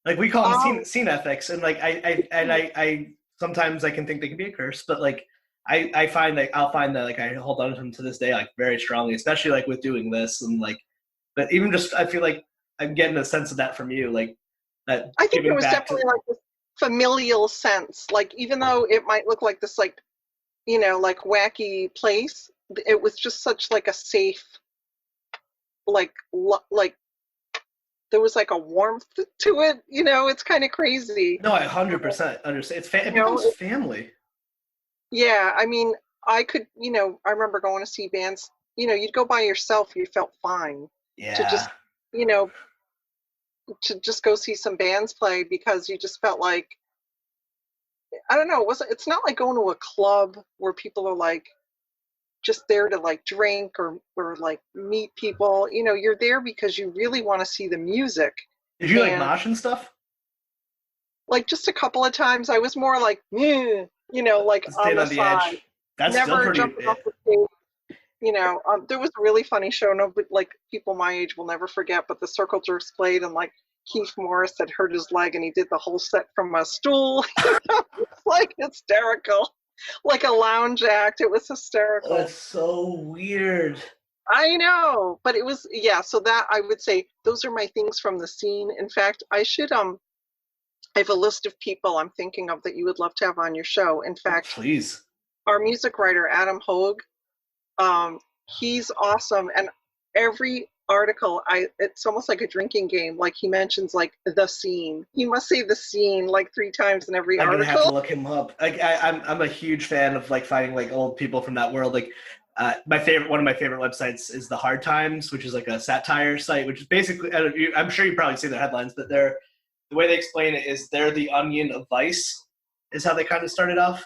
like we call them Um, scene ethics, and like I sometimes I can think they can be a curse, but like I find that I'll find that like I hold on to them to this day like very strongly, especially like with doing this and like, but even just I feel like I'm getting a sense of that from you, like that I think it giving was back to. definitely like this familial sense. Like even though it might look like this like wacky place, it was just such like a safe like there was like a warmth to it. It's kind of crazy. No, I 100% understand. It You know, becomes it, family. yeah. I mean, I could. I remember going to see bands. You'd go by yourself. You felt fine to just, Yeah. you know, to just go see some bands play because you just felt like I don't know. It's not like going to a club where people are like just there to like drink or like meet people. You're there because you really want to see the music. Did you like And mosh and stuff? like just a couple of times I was more like, like on Staying the on the side, edge. That's still never pretty. jumping off the stage. There was a really funny show. No, but like people my age will never forget. But the Circle Jerks played, and like Keith Morris had hurt his leg, and he did the whole set from a stool. It's like hysterical, like a lounge act. It was Oh, hysterical. it's so weird. I know, but it was yeah. So that I would say those are my things from the scene. In fact, I have a list of people I'm thinking of that you would love to have on your show. In Oh, fact, please. our music writer Adam Hogue, um, he's awesome, and every article, it's almost like a drinking game. Like he mentions like the scene. He must say the scene like 3 times in every I'm gonna have to article. look him up. Like I'm a huge fan of like finding like old people from that world. Like one of my favorite websites is the Hard Times, which is like a satire site, which is basically I'm sure you probably see their headlines, but the way they explain it is they're the Onion of Vice, is how they kind of started off.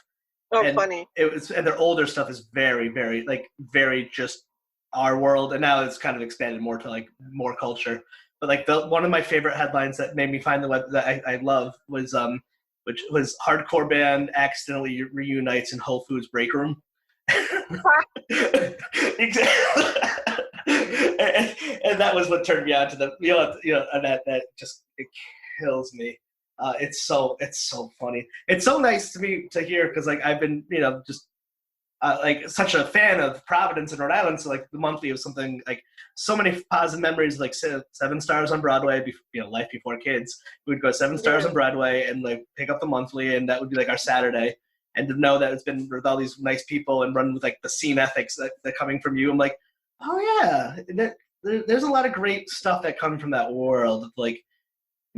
Oh, And funny. and their older stuff is very like very just our world, and now it's kind of expanded more to like more culture. But like the one of my favorite headlines that made me find the web that I love was which was hardcore band accidentally reunites in Whole Foods break room. Exactly. And that was what turned me on to the and that just it kills me. It's so funny. It's so nice to me to hear because like I've been just like such a fan of Providence and Rhode Island. So like the monthly was something like so many positive memories. Like Seven Stars on Broadway, Life Before Kids. We would go Seven Stars Yeah. on Broadway and like pick up the monthly, and that would be like our Saturday. And to know that it's been with all these nice people and run with like the scene ethics that coming from you, I'm like, oh yeah, there's a lot of great stuff that comes from that world. Like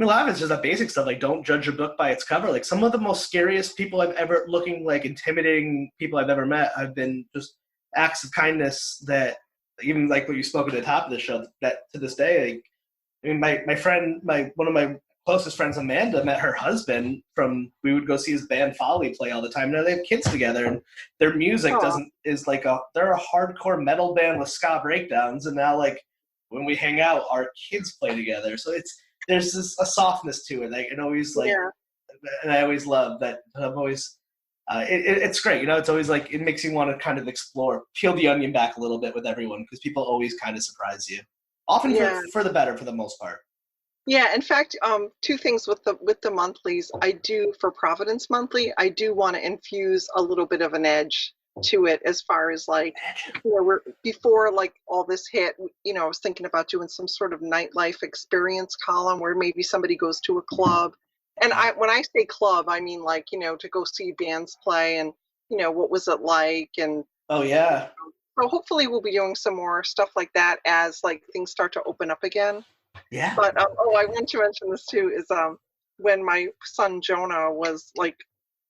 a lot of it's just that basic stuff, like don't judge a book by its cover. Like some of the most scariest people I've ever looking like intimidating people I've ever met have been just acts of kindness that even like what you spoke at the top of the show that to this day, like, I mean my friend, one of my closest friends, Amanda, met her husband from we would go see his band Folly play all the time. Now they have kids together and their music Oh, doesn't is like they're a hardcore metal band with ska breakdowns, and now like when we hang out our kids play together. So there's a softness to it. Like it always like, yeah. and I always love that. I'm always, it's great. It's always like it makes you want to kind of explore, peel the onion back a little bit with everyone because people always kind of surprise you, often Yeah. for the better for the most part. Yeah, in fact, two things with the monthlies. I do for Providence Monthly, I do want to infuse a little bit of an edge to it as far as like, we're before like all this hit, I was thinking about doing some sort of nightlife experience column where maybe somebody goes to a club. And when I say club, I mean like, to go see bands play and, what was it like? And Oh yeah, so hopefully we'll be doing some more stuff like that as like things start to open up again. yeah. But I want to mention this too is when my son Jonah was like,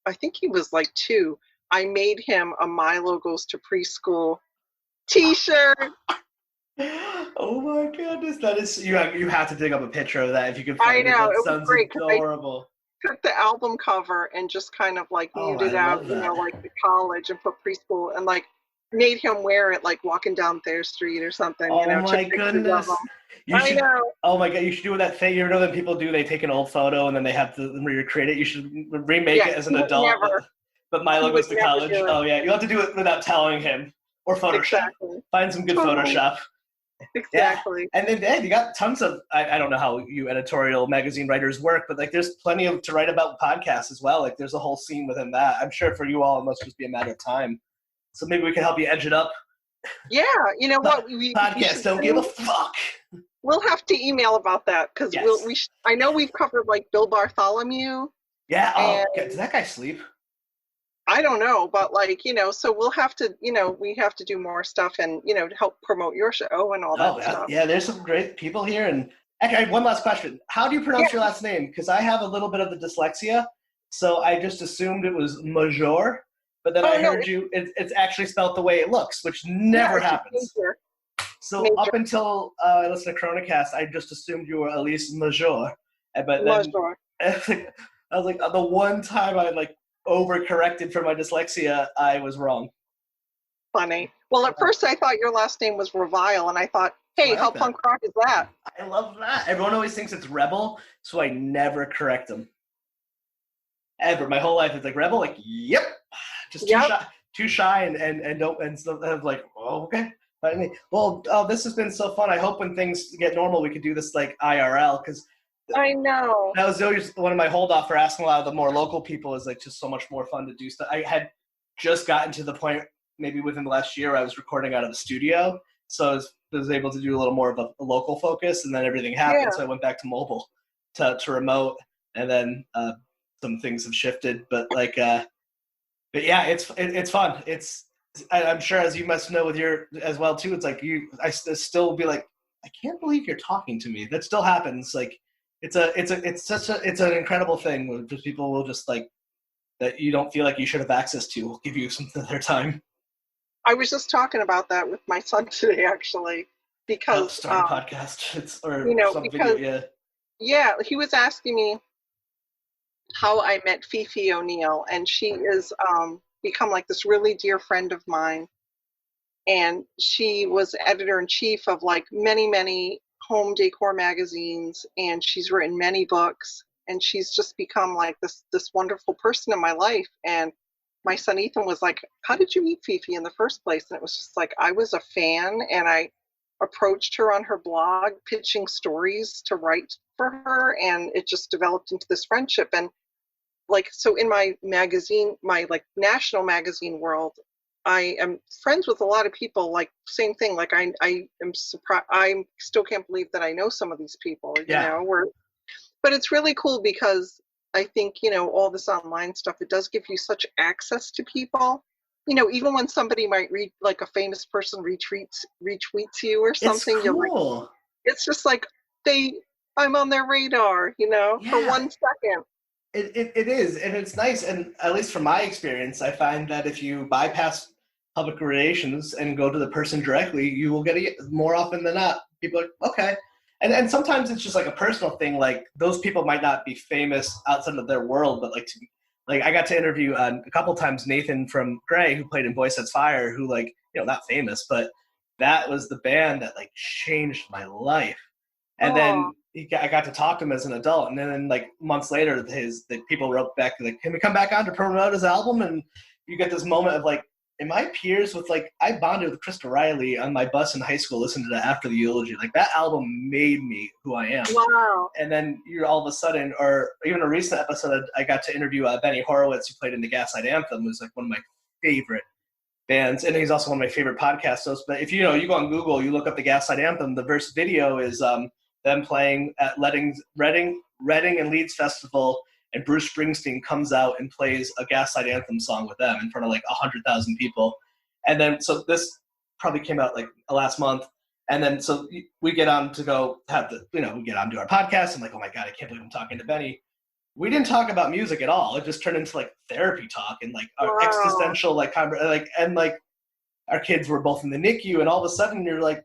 I think he was like 2. I made him a Milo Goes to Preschool T-shirt, Oh my goodness, that is you have to dig up a picture of that if you can I find it. know, That it was sounds great because I adorable. took the album cover and just kind of like Oh, I muted out, love that. like the college and put preschool and like made him wear it like walking down Thayer Street or something, Oh took my pictures of goodness. him. You I should know. Oh my god, you should do that thing you know that people do, they take an old photo and then they have to recreate it. You should remake Yeah, it as an adult, but he Milo would goes to never college. do it. Oh yeah, you'll have to do it without telling him. Or Photoshop. Exactly. Find some good Totally. Photoshop. Yeah. Exactly. And then you got tons of I don't know how you editorial magazine writers work, but like there's plenty of to write about podcasts as well. Like there's a whole scene within that. I'm sure for you all it must just be a matter of time. So maybe we can help you edge it up. Yeah, you know what? You Podcasts should don't give a fuck. we'll have to email about that because Yes. I know we've covered like Bill Bartholomew, Yeah. and Oh, did that guy sleep? I don't know, but like, so we'll have to, we have to do more stuff and, to help promote your show and all Oh, that yeah. stuff. Yeah. There's some great people here. And actually, I have one last question. How do you Yeah. pronounce your last name? Because I have a little bit of the dyslexia, so I just assumed it was Major. But then Oh I no, heard it's actually spelled the way it looks, which yeah, never it's just happens. major. So Major. up until I listened to Chronicast, I just assumed you were Elyse Major. But then Major. I was like, the one time I like overcorrected for my dyslexia, I was wrong. Funny. Well, at first I thought your last name was Revile, and I thought, Oh, hey, I how like that. punk rock is that? I love that. Everyone always thinks it's Rebel, so I never correct them. Ever. My whole life it's like Rebel, like, yep. Just Yep. too shy and don't and stuff. I'm like, oh, okay. Well, this has been so fun. I hope when things get normal, we could do this like IRL because I know. that was always one of my hold off for asking a lot of the more local people is like just so much more fun to do stuff. I had just gotten to the point maybe within the last year where I was recording out of the studio, so I was able to do a little more of a local focus, and then everything happened, Yeah. so I went back to mobile, to remote, and then some things have shifted, but but yeah, it's fun. I'm sure as you must know with your as well too. It's like I still be like, I can't believe you're talking to me. That still happens. Like it's an incredible thing where just people will just like that you don't feel like you should have access to will give you some of their time. I was just talking about that with my son today, actually, because, Start a podcast. Or some video. because, yeah, he was asking me how I met Fifi O'Neill, and she is become like this really dear friend of mine. And she was editor in chief of like many, many home decor magazines, and she's written many books, and she's just become like this wonderful person in my life. And my son Ethan was like, "How did you meet Fifi in the first place?" And it was just like I was a fan, and I approached her on her blog, pitching stories to write for her, and it just developed into this friendship. And like so in my magazine, my like national magazine world, I am friends with a lot of people. Like same thing. Like I am surprised. I still can't believe that I know some of these people. Yeah. But it's really cool because I think all this online stuff. It does give you such access to people. Even when somebody might read like a famous person retweets you or something, It's you're like, cool. it's just like I'm on their radar, for Yeah. 1 second. It is, and it's nice. And at least from my experience, I find that if you bypass public relations and go to the person directly, you will get it more often than not. People are like, okay. And sometimes it's just like a personal thing. Like those people might not be famous outside of their world, but like I got to interview a couple times Nathan from Gray, who played in Boy Sets Fire, who like, not famous, but that was the band that like changed my life. And then I got to talk to him as an adult, and then like months later, the people wrote back like, "Can we come back on to promote his album?" And you get this moment of like, "Am I peers with like I bonded with Krista Riley on my bus in high school, listening to that After the Eulogy. Like that album made me who I am." Wow. And then you're all of a sudden, or even a recent episode, I got to interview Benny Horowitz, who played in the Gaslight Anthem, who's like one of my favorite bands, and he's also one of my favorite podcast hosts. But if you go on Google, you look up the Gaslight Anthem, the verse video is them playing at Reading and Leeds Festival, and Bruce Springsteen comes out and plays a Gaslight Anthem song with them in front of like 100,000 people. And then so this probably came out like last month, and then so we get on to go have we get on to our podcast. I'm like, oh my god, I can't believe I'm talking to Benny. We didn't talk about music at all. It just turned into like therapy talk and like our existential and like our kids were both in the NICU, and all of a sudden you're like,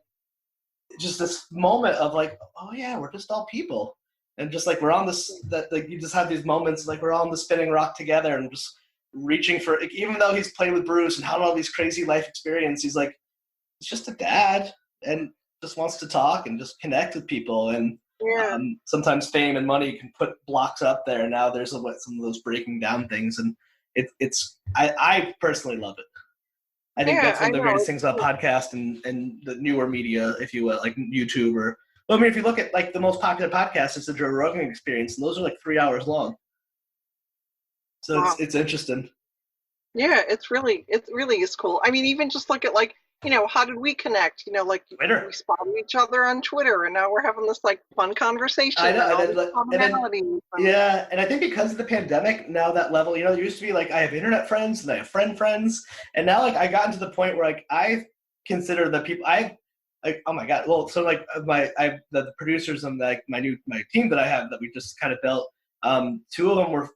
just this moment of like, oh yeah, we're just all people. And just like we're on this, that like you just have these moments like we're all on the spinning rock together and just reaching for, like, even though he's played with Bruce and had all these crazy life experiences, he's like, he's just a dad and just wants to talk and just connect with people. And Yeah. Sometimes fame and money can put blocks up there. And now there's some of those breaking down things. And I personally love it. I think that's one of the greatest things about podcast and the newer media, if you will, like YouTube or, well, I mean, if you look at like the most popular podcast, it's the Joe Rogan Experience, and those are like 3 hours long. So Wow. it's interesting. Yeah, it really is cool. I mean, even just look at like, how did we connect? Like Twitter. We spotted each other on Twitter, and now we're having this like fun conversation. I know, Yeah, and I think because of the pandemic, now that level, there used to be like I have internet friends and I have friends, and now like I gotten to the point where like I consider the people like, oh my god, well, so like the producers and like my team that I have that we just kind of built, 2 of them were,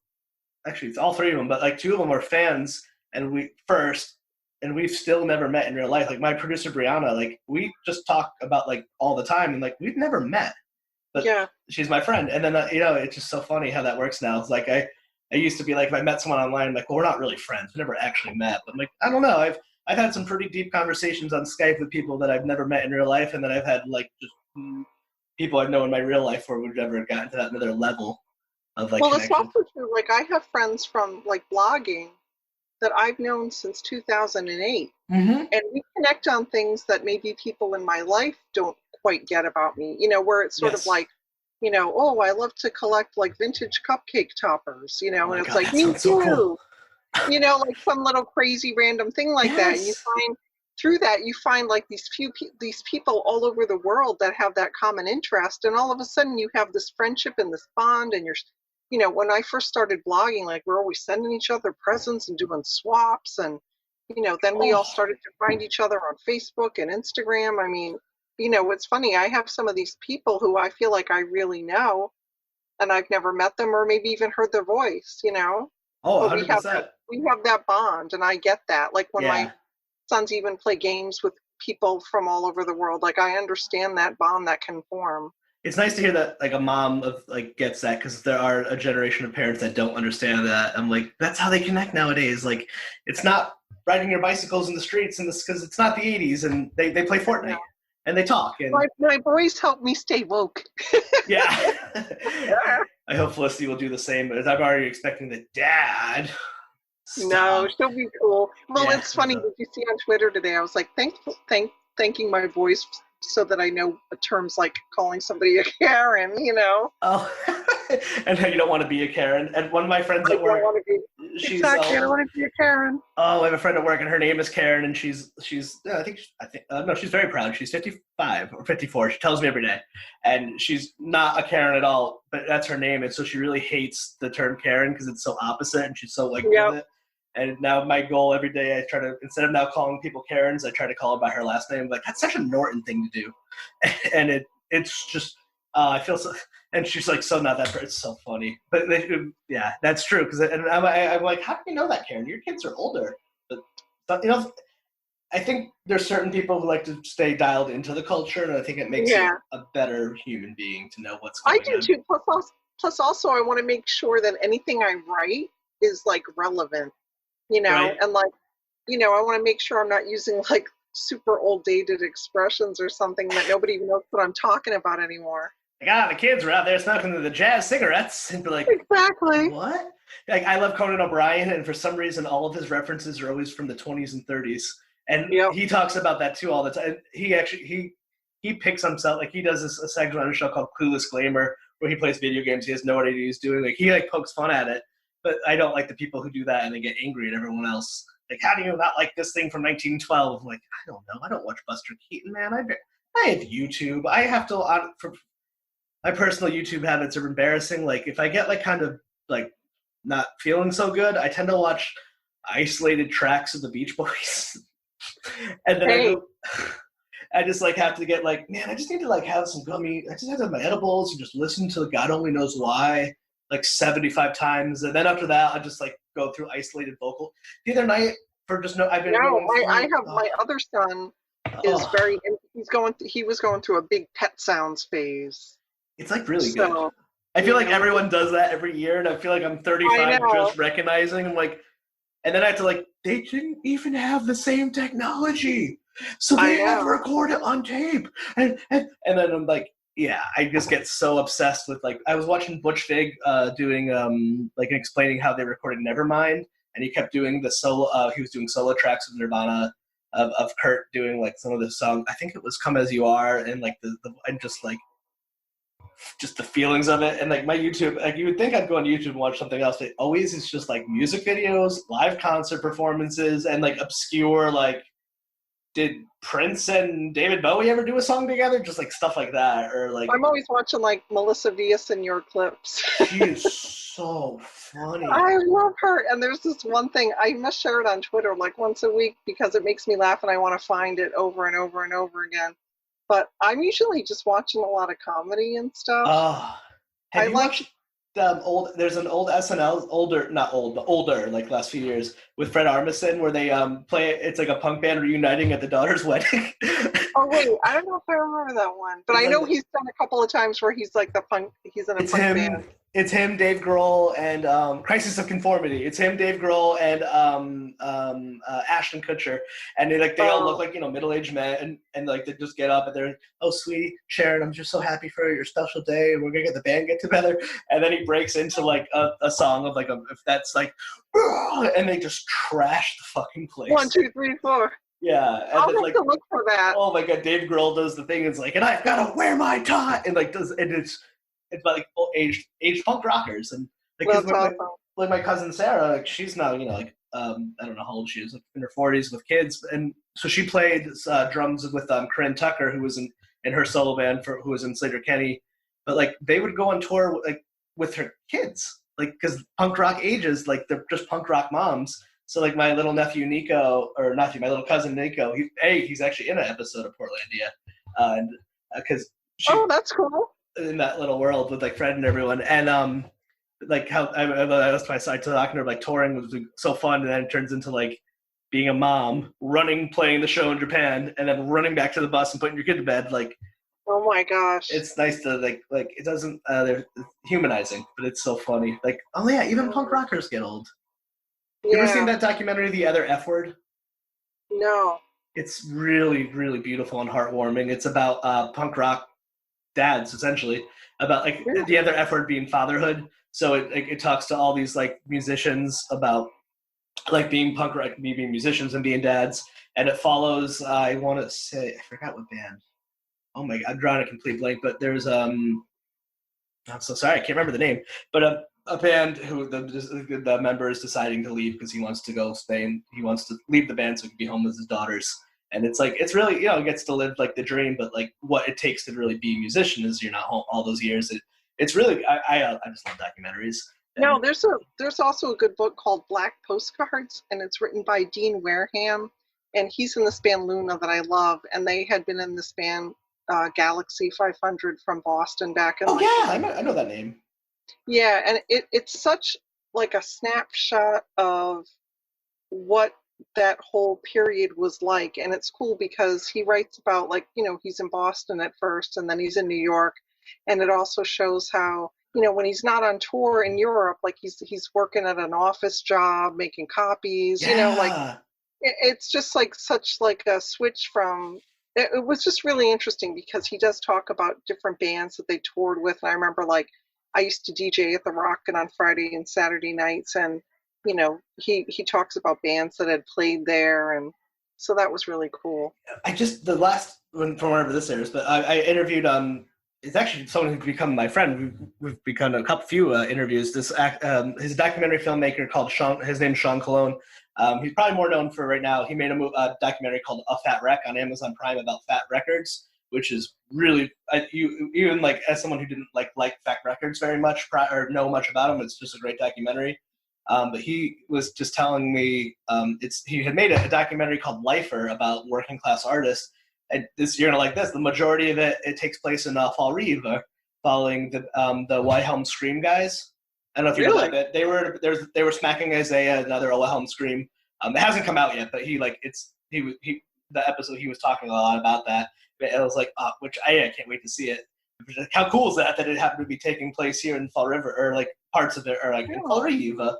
actually it's all 3 of them, but like 2 of them were fans, and we've still never met in real life. Like my producer Brianna, like we just talk about like all the time, and like we've never met, but she's my friend. And then it's just so funny how that works now. It's like I used to be like, if I met someone online, I'm like, well, we're not really friends, we never actually met. But I'm like, I don't know, I've had some pretty deep conversations on Skype with people that I've never met in real life, and then I've had like just people I know in my real life where we've never gotten to that another level of like connection. It's also true. Like I have friends from like blogging that I've known since 2008, and we connect on things that maybe people in my life don't quite get about me. Where it's sort of like, oh, I love to collect like vintage cupcake toppers. And it's like, me too. So cool. Like some little crazy random thing like that. And you find through that, you find like these people all over the world that have that common interest. And all of a sudden you have this friendship and this bond, and when I first started blogging, like we're always sending each other presents and doing swaps. And, then we all started to find each other on Facebook and Instagram. I mean, it's funny. I have some of these people who I feel like I really know, and I've never met them or maybe even heard their voice, Oh, but 100%. we have that bond, and I get that. Like when my sons even play games with people from all over the world, like I understand that bond that can form. It's nice to hear that like a mom of like gets that, because there are a generation of parents that don't understand that. I'm like, that's how they connect nowadays. Like it's not riding your bicycles in the streets and this, because it's not the 80s, and they play Fortnite and they talk. And my boys help me stay woke. Yeah. I hope Felicity will do the same, but I'm already expecting the dad. Stop. No, she'll be cool. Well, it's funny. Did you see on Twitter today? I was like, thanking my boys so that I know terms like calling somebody a Karen, Oh, and you don't want to be a Karen. And one of my friends at work, I don't want to be a Karen. Oh, I have a friend at work, and her name is Karen, and she's she's very proud. She's 55 or 54. She tells me every day, and she's not a Karen at all, but that's her name, and so she really hates the term Karen because it's so opposite, and she's so like with it. And now my goal every day, I try to, instead of now calling people Karens, I try to call her by her last name. Like, that's such a Norton thing to do. And it's just, I feel so, and she's like, so not that, it's so funny. But yeah, that's true. Because I'm like, how do you know that, Karen? Your kids are older. But I think there's certain people who like to stay dialed into the culture, and I think it makes you a better human being to know what's going on. I do too. Plus also I want to make sure that anything I write is like relevant. Right. And like, I want to make sure I'm not using like super old dated expressions or something that nobody even knows what I'm talking about anymore. Like, the kids are out there smoking the jazz cigarettes. And be like, exactly. What? Like, I love Conan O'Brien, and for some reason, all of his references are always from the 20s and 30s. And he talks about that too all the time. He picks himself, like he does a segment on a show called Clueless Glamour, where he plays video games. He has no idea what he's doing. Like he like pokes fun at it. But I don't like the people who do that and they get angry at everyone else. Like, how do you not like this thing from 1912? I'm like, I don't know. I don't watch Buster Keaton, man. I have YouTube. I have to, for my personal YouTube habits are embarrassing. Like, if I get, like, kind of, like, not feeling so good, I tend to watch isolated tracks of the Beach Boys. And then I just, like, have to get, like, man, I just need to, like, have some gummy. I just have to have my edibles and just listen to God Only Knows Why. Like 75 times, and then after that, I just like go through isolated vocal. The other night, for just I have my other son is Oh, very. He was going through a big Pet Sounds phase. it's like really good. So I feel like yeah, everyone does that every year, and I feel like I'm I 35 know. just recognizing. I'm like, and then I have to like, they didn't even have the same technology, so I they had to know. record it on tape, and then I'm like, yeah, I just get so obsessed with like, I was watching Butch Vig doing like explaining how they recorded Nevermind, and he kept doing the solo. He was doing solo tracks with Nirvana. Of Kurt doing like some of the songs, I think it was "Come as You Are," and like the and just the feelings of it. And like my YouTube, like you would think I'd go on YouTube and watch something else, but always it's just like music videos, live concert performances, and like obscure like, did Prince and David Bowie ever do a song together? Just like stuff like that, or like, I'm always watching like Melissa Villaseñor clips. she is so funny. I love her. And there's this one thing, I must share it on Twitter like once a week because it makes me laugh and I want to find it over and over and over again. But I'm usually just watching a lot of comedy and stuff. Have I you like, watched old? There's an old SNL, older, not old, but older, like last few years, with Fred Armisen, where they play. It's like a punk band reuniting at the daughter's wedding. oh wait, I don't know if I remember that one, but It's I know like he's done a couple of times where he's like he's in a it's punk band. him. It's him, Dave Grohl, and Crisis of Conformity. It's him, Dave Grohl, and Ashton Kutcher, and they all look Oh, like middle-aged men, and like they just get up and they're like, oh sweetie Sharon, I'm just so happy for your special day, and we're gonna get the band get together, and then he breaks into like a song of like if that's like, and they just trash the fucking one, place. two, three, four. Yeah, and I'll it's have like, to look for that. oh my god, Dave Grohl does the thing. It's like, and I've got to wear my tie, and like does, and it's about like aged punk rockers, and like because That's awesome. like my cousin Sarah, like she's now like I don't know how old she is, like in her 40s with kids, and so she played drums with Corinne Tucker, who was in her solo band who was in Slater Kenny, but like they would go on tour like with her kids, like because punk rock ages, like they're just punk rock moms. So like my little nephew Nico, or nephew, my little cousin Nico, he's actually in an episode of Portlandia, and because she Oh, that's cool. in that little world with like Fred and everyone, and like how that's why I started talking to her, like touring was so fun, and then it turns into like being a mom, running, playing the show in Japan, and then running back to the bus and putting your kid to bed. Like Oh my gosh. it's nice to like it doesn't they're humanizing, but it's so funny. Like oh yeah, even punk rockers get old. You ever seen Yeah. that documentary, The Other F Word? No. It's really, really beautiful and heartwarming. It's about punk rock dads, essentially, about like Really? the other F word being fatherhood. So it talks to all these like musicians about like being punk rock, being musicians and being dads, and it follows. I want to say I forgot what band. Oh my god, I'm drawing a complete blank. But there's I'm so sorry, I can't remember the name, but a band who the member is deciding to leave because he wants to go Spain. He wants to leave the band so he can be home with his daughters. And it's like it's really gets to live like the dream, but like what it takes to really be a musician is you're not home all those years. It's really I just love documentaries. No, And there's also a good book called Black Postcards, and it's written by Dean Wareham, and he's in this band Luna that I love, and they had been in this band Galaxy 500 from Boston back in oh like yeah, I know that name. yeah, and it's such like a snapshot of what that whole period was like, and it's cool because he writes about like he's in Boston at first and then he's in New York, and it also shows how when he's not on tour in Europe, like he's working at an office job making copies, like Yeah, it's just like such like a switch from it was just really interesting because he does talk about different bands that they toured with, and I remember like I used to DJ at the Rocket on Friday and Saturday nights, and he talks about bands that had played there, and so that was really cool. I just the last one from wherever this airs, but I interviewed it's actually someone who's become my friend. We've become a few interviews. His documentary filmmaker called Sean. His name's Sean Cologne. He's probably more known for right now. He made a documentary called A Fat Wreck on Amazon Prime about Fat Records, which is really you even like as someone who didn't like Fat Records very much or know much about them. It's just a great documentary. But he was just telling me he had made a documentary called Lifer about working class artists. And you're gonna like this. The majority of it takes place in Fall River, following the Wilhelm Scream guys. I don't know if you know Really? that bit. They were smacking Isaiah, another Wilhelm Scream. It hasn't come out yet, but he the episode he was talking a lot about that. And I was like, which I can't wait to see it. How cool is that it happened to be taking place here in Fall River, or like parts of it, or like in Fall River.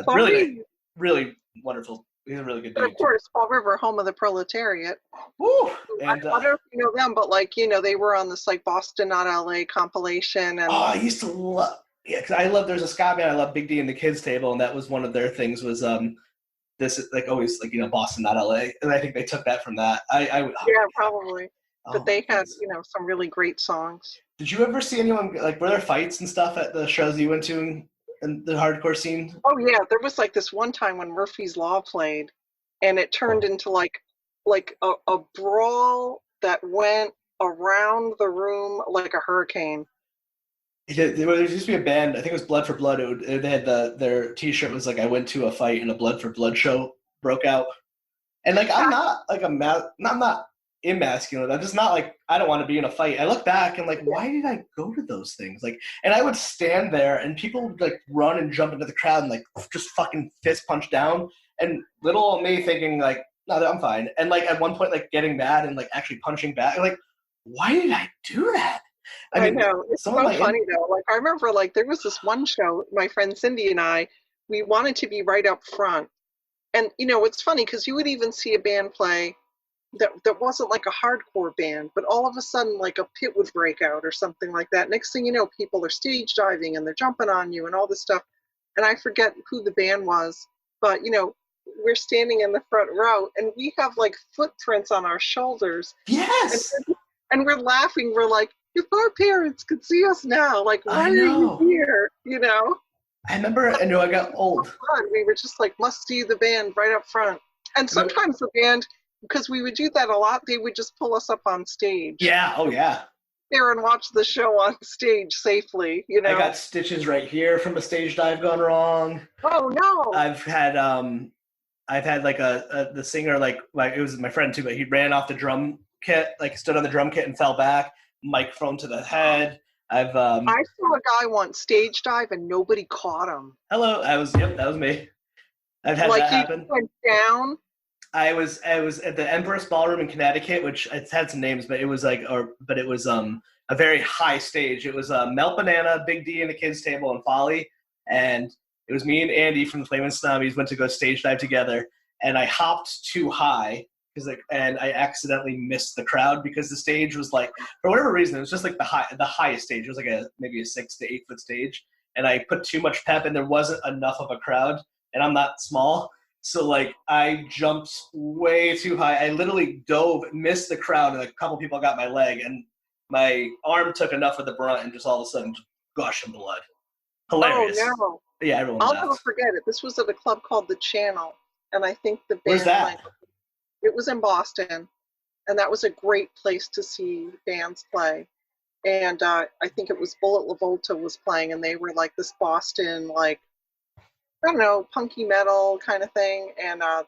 Really, really wonderful. He's a really good dude. But of course, Fall River, home of the proletariat. Woo! I don't know if you know them, but like, they were on this like Boston, not LA compilation. And I used to love, because I love, there's a ska band I love, Big D and the Kids Table, and that was one of their things was this is like always like Boston, not LA, and I think they took that from that. Yeah, probably. But they had some really great songs. Did you ever see anyone like, were there fights and stuff at the shows you went to in the hardcore scene? Oh yeah, there was like this one time when Murphy's Law played, and it turned into like a brawl that went around the room like a hurricane. There used to be a band, I think it was Blood for Blood. They had their T-shirt was like, "I went to a fight and a Blood for Blood show broke out." And like, I'm not like I'm not emasculate. I'm just not like, I don't want to be in a fight. I look back and like, why did I go to those things? Like, and I would stand there and people would like run and jump into the crowd and like just fucking fist punch down. And little old me thinking like, no, I'm fine. And like at one point like getting mad and like actually punching back. Like, why did I do that? I know. It's so funny though. Like I remember like there was this one show, my friend Cindy and I, we wanted to be right up front. And it's funny because you would even see a band play that wasn't like a hardcore band, but all of a sudden like a pit would break out or something like that. Next thing you know, people are stage diving and they're jumping on you and all this stuff. And I forget who the band was, but we're standing in the front row and we have like footprints on our shoulders. Yes. And we're laughing. We're like, if our parents could see us now, like, why are you here? I remember, I know I got old. We were just like, must see the band right up front. And sometimes the band, because we would do that a lot, they would just pull us up on stage. Yeah, oh yeah. There and watch the show on stage safely, I got stitches right here from a stage dive gone wrong. Oh no. I've had like the singer, like it was my friend too, but he ran off the drum kit, like stood on the drum kit and fell back, microphone to the head. I saw a guy once stage dive and nobody caught him. Hello, that was me. I've had that happen. He went down. I was at the Empress Ballroom in Connecticut, which it's had some names, but it was like, it was a very high stage. It was Melt Banana, Big D and the Kids Table, and Folly, and it was me and Andy from the Flamin' Snobbies went to go stage dive together, and I hopped too high and I accidentally missed the crowd because the stage was like, for whatever reason, it was just like the highest stage. It was like maybe a 6 to 8 foot stage, and I put too much pep, and there wasn't enough of a crowd, and I'm not small. So, like, I jumped way too high. I literally dove, missed the crowd, and like, a couple people got my leg, and my arm took enough of the brunt and just all of a sudden gushing blood. Hilarious. Oh, no. Yeah, everyone I'll laughed. never forget it. This was at a club called The Channel, and I think the band... Where's that? It was in Boston, and that was a great place to see bands play. And I think it was Bullet LaVolta was playing, and they were like this Boston, like, I don't know, punky metal kind of thing. And a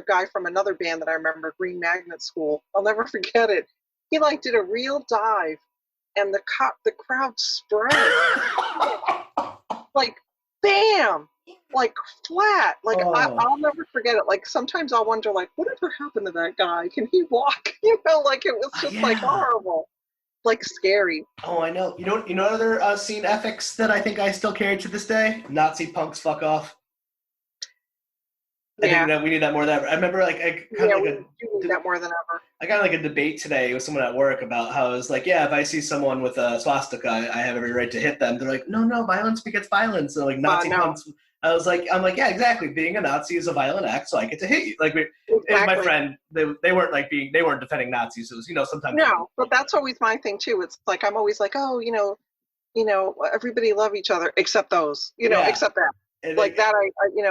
guy from another band that I remember, Green Magnet School, I'll never forget it. He like did a real dive, and the crowd sprang, like bam, like flat. Like I'll never forget it. Like sometimes I'll wonder, like, whatever happened to that guy? Can he walk? Like it was just like horrible. Like scary. Oh, I know. You know other scene ethics that I think I still carry to this day? Nazi punks, fuck off. I think that we need that more than ever. I remember we need that more than ever. I got like a debate today with someone at work about how I was like, yeah, if I see someone with a swastika, I have every right to hit them. They're like, no, violence begets violence. So like Nazi punks. I'm like, yeah, exactly. Being a Nazi is a violent act, so I get to hit you. Like, and my friend, they weren't like they weren't defending Nazis. It was, sometimes. No, but that's always my thing too. It's like I'm always like, oh, everybody love each other except those, except that. And like that,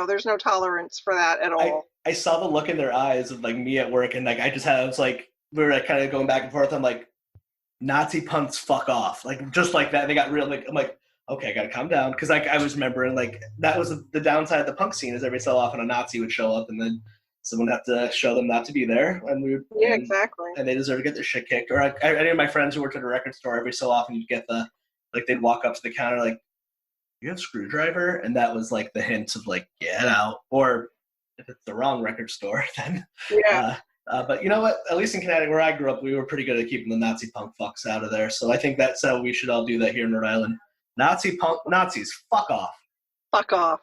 there's no tolerance for that at all. I saw the look in their eyes of like me at work, and like I was like, we were like kind of going back and forth. I'm like, Nazi punks, fuck off, like just like that. They got real. Like I'm like, okay, I gotta calm down, because like I was remembering like that was the downside of the punk scene is every so often a Nazi would show up, and then someone would have to show them not to be there, and exactly, and they deserve to get their shit kicked. Or any of my friends who worked at a record store, every so often you'd get they'd walk up to the counter like, you have a screwdriver? And that was like the hint of like, get out. Or if it's the wrong record store, then But you know what? At least in Connecticut, where I grew up, we were pretty good at keeping the Nazi punk fucks out of there. So I think that's how we should all do that here in Rhode Island. Nazi punk Nazis, fuck off. Fuck off.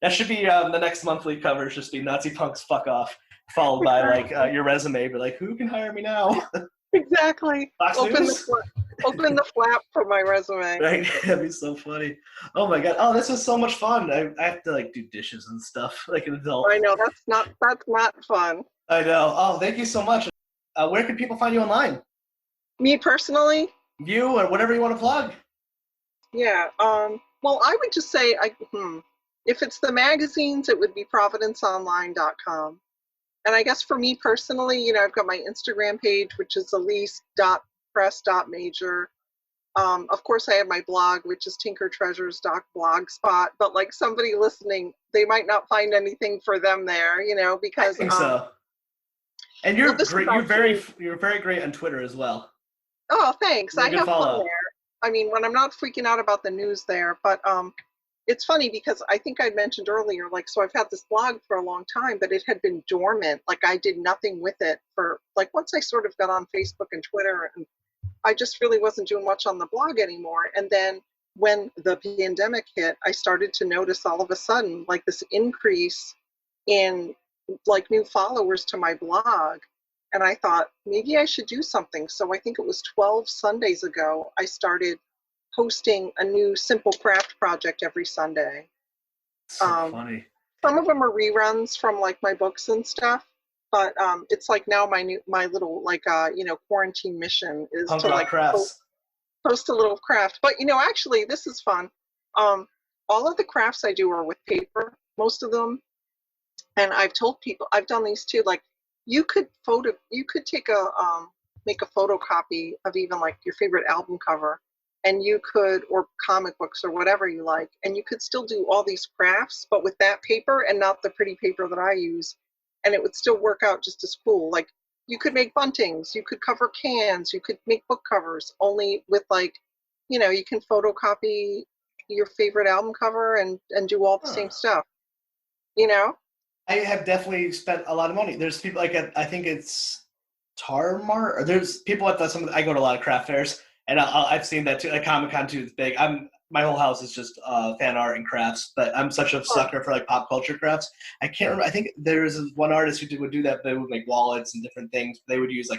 That should be the next monthly cover. Just be Nazi punks, fuck off, followed by like your resume. Be like, who can hire me now? Exactly. Fox News? Open the flap for my resume. Right? That'd be so funny. Oh my god. Oh, this was so much fun. I have to like do dishes and stuff like an adult. I know that's not fun. I know. Oh, thank you so much. Where can people find you online? Me personally? You or whatever you want to plug. Yeah. Well, I would just say, if it's the magazines, it would be providenceonline.com. And I guess for me personally, I've got my Instagram page, which is Elyse Press Major. Of course, I have my blog, which is tinkertreasures.blogspot. But like somebody listening, they might not find anything for them there, because I think so. And you're great. You're very great on Twitter as well. Oh, thanks. I have follow. fun there. I mean, when I'm not freaking out about the news there, but it's funny because I think I mentioned earlier, so I've had this blog for a long time, but it had been dormant. Like I did nothing with it for once I sort of got on Facebook and Twitter, and I just really wasn't doing much on the blog anymore. And then when the pandemic hit, I started to notice all of a sudden this increase in new followers to my blog. And I thought maybe I should do something. So I think it was 12 Sundays ago, I started posting a new simple craft project every Sunday. So funny. Some of them are reruns from my books and stuff, but it's now my little quarantine mission is Punk to rock crafts. post a little craft. But actually this is fun. All of the crafts I do are with paper, most of them. And I've told people, I've done these too, you could take make a photocopy of even your favorite album cover, and you could, or comic books or whatever you like, and you could still do all these crafts, but with that paper and not the pretty paper that I use, and it would still work out just as cool. You could make buntings, you could cover cans, you could make book covers, only with you can photocopy your favorite album cover and do all the same stuff, I have definitely spent a lot of money. There's people I think it's Tarmar, or there's people at I go to a lot of craft fairs, and I've seen that too. Comic-Con too is big. My whole house is just fan art and crafts, but I'm such a sucker for pop culture crafts. I can't remember. I think there was one artist who would do that. They would make wallets and different things. They would use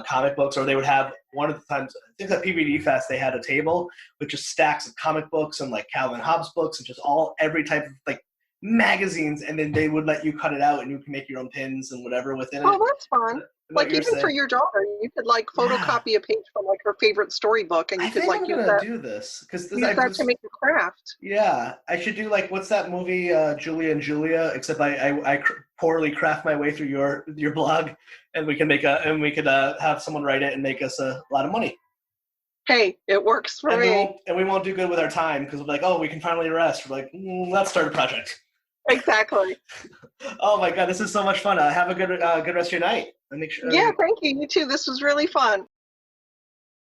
comic books, or they would have one of the times. I think at PVD Fest they had a table with just stacks of comic books and Calvin Hobbes books and just every type of magazines, and then they would let you cut it out and you can make your own pins and whatever within it. Oh, that's fun. Even for your daughter, you could photocopy a page from her favorite storybook, and you could I'm use gonna do this because use that to make a craft. Yeah, I should do what's that movie, Julia and Julia? Except I poorly craft my way through your blog, and we could have someone write it and make us a lot of money. Hey, it works for me. We won't do good with our time because we're we can finally rest. We're let's start a project. Exactly. Oh my god, this is so much fun. Have a good rest of your night. Yeah, thank you. You too. This was really fun.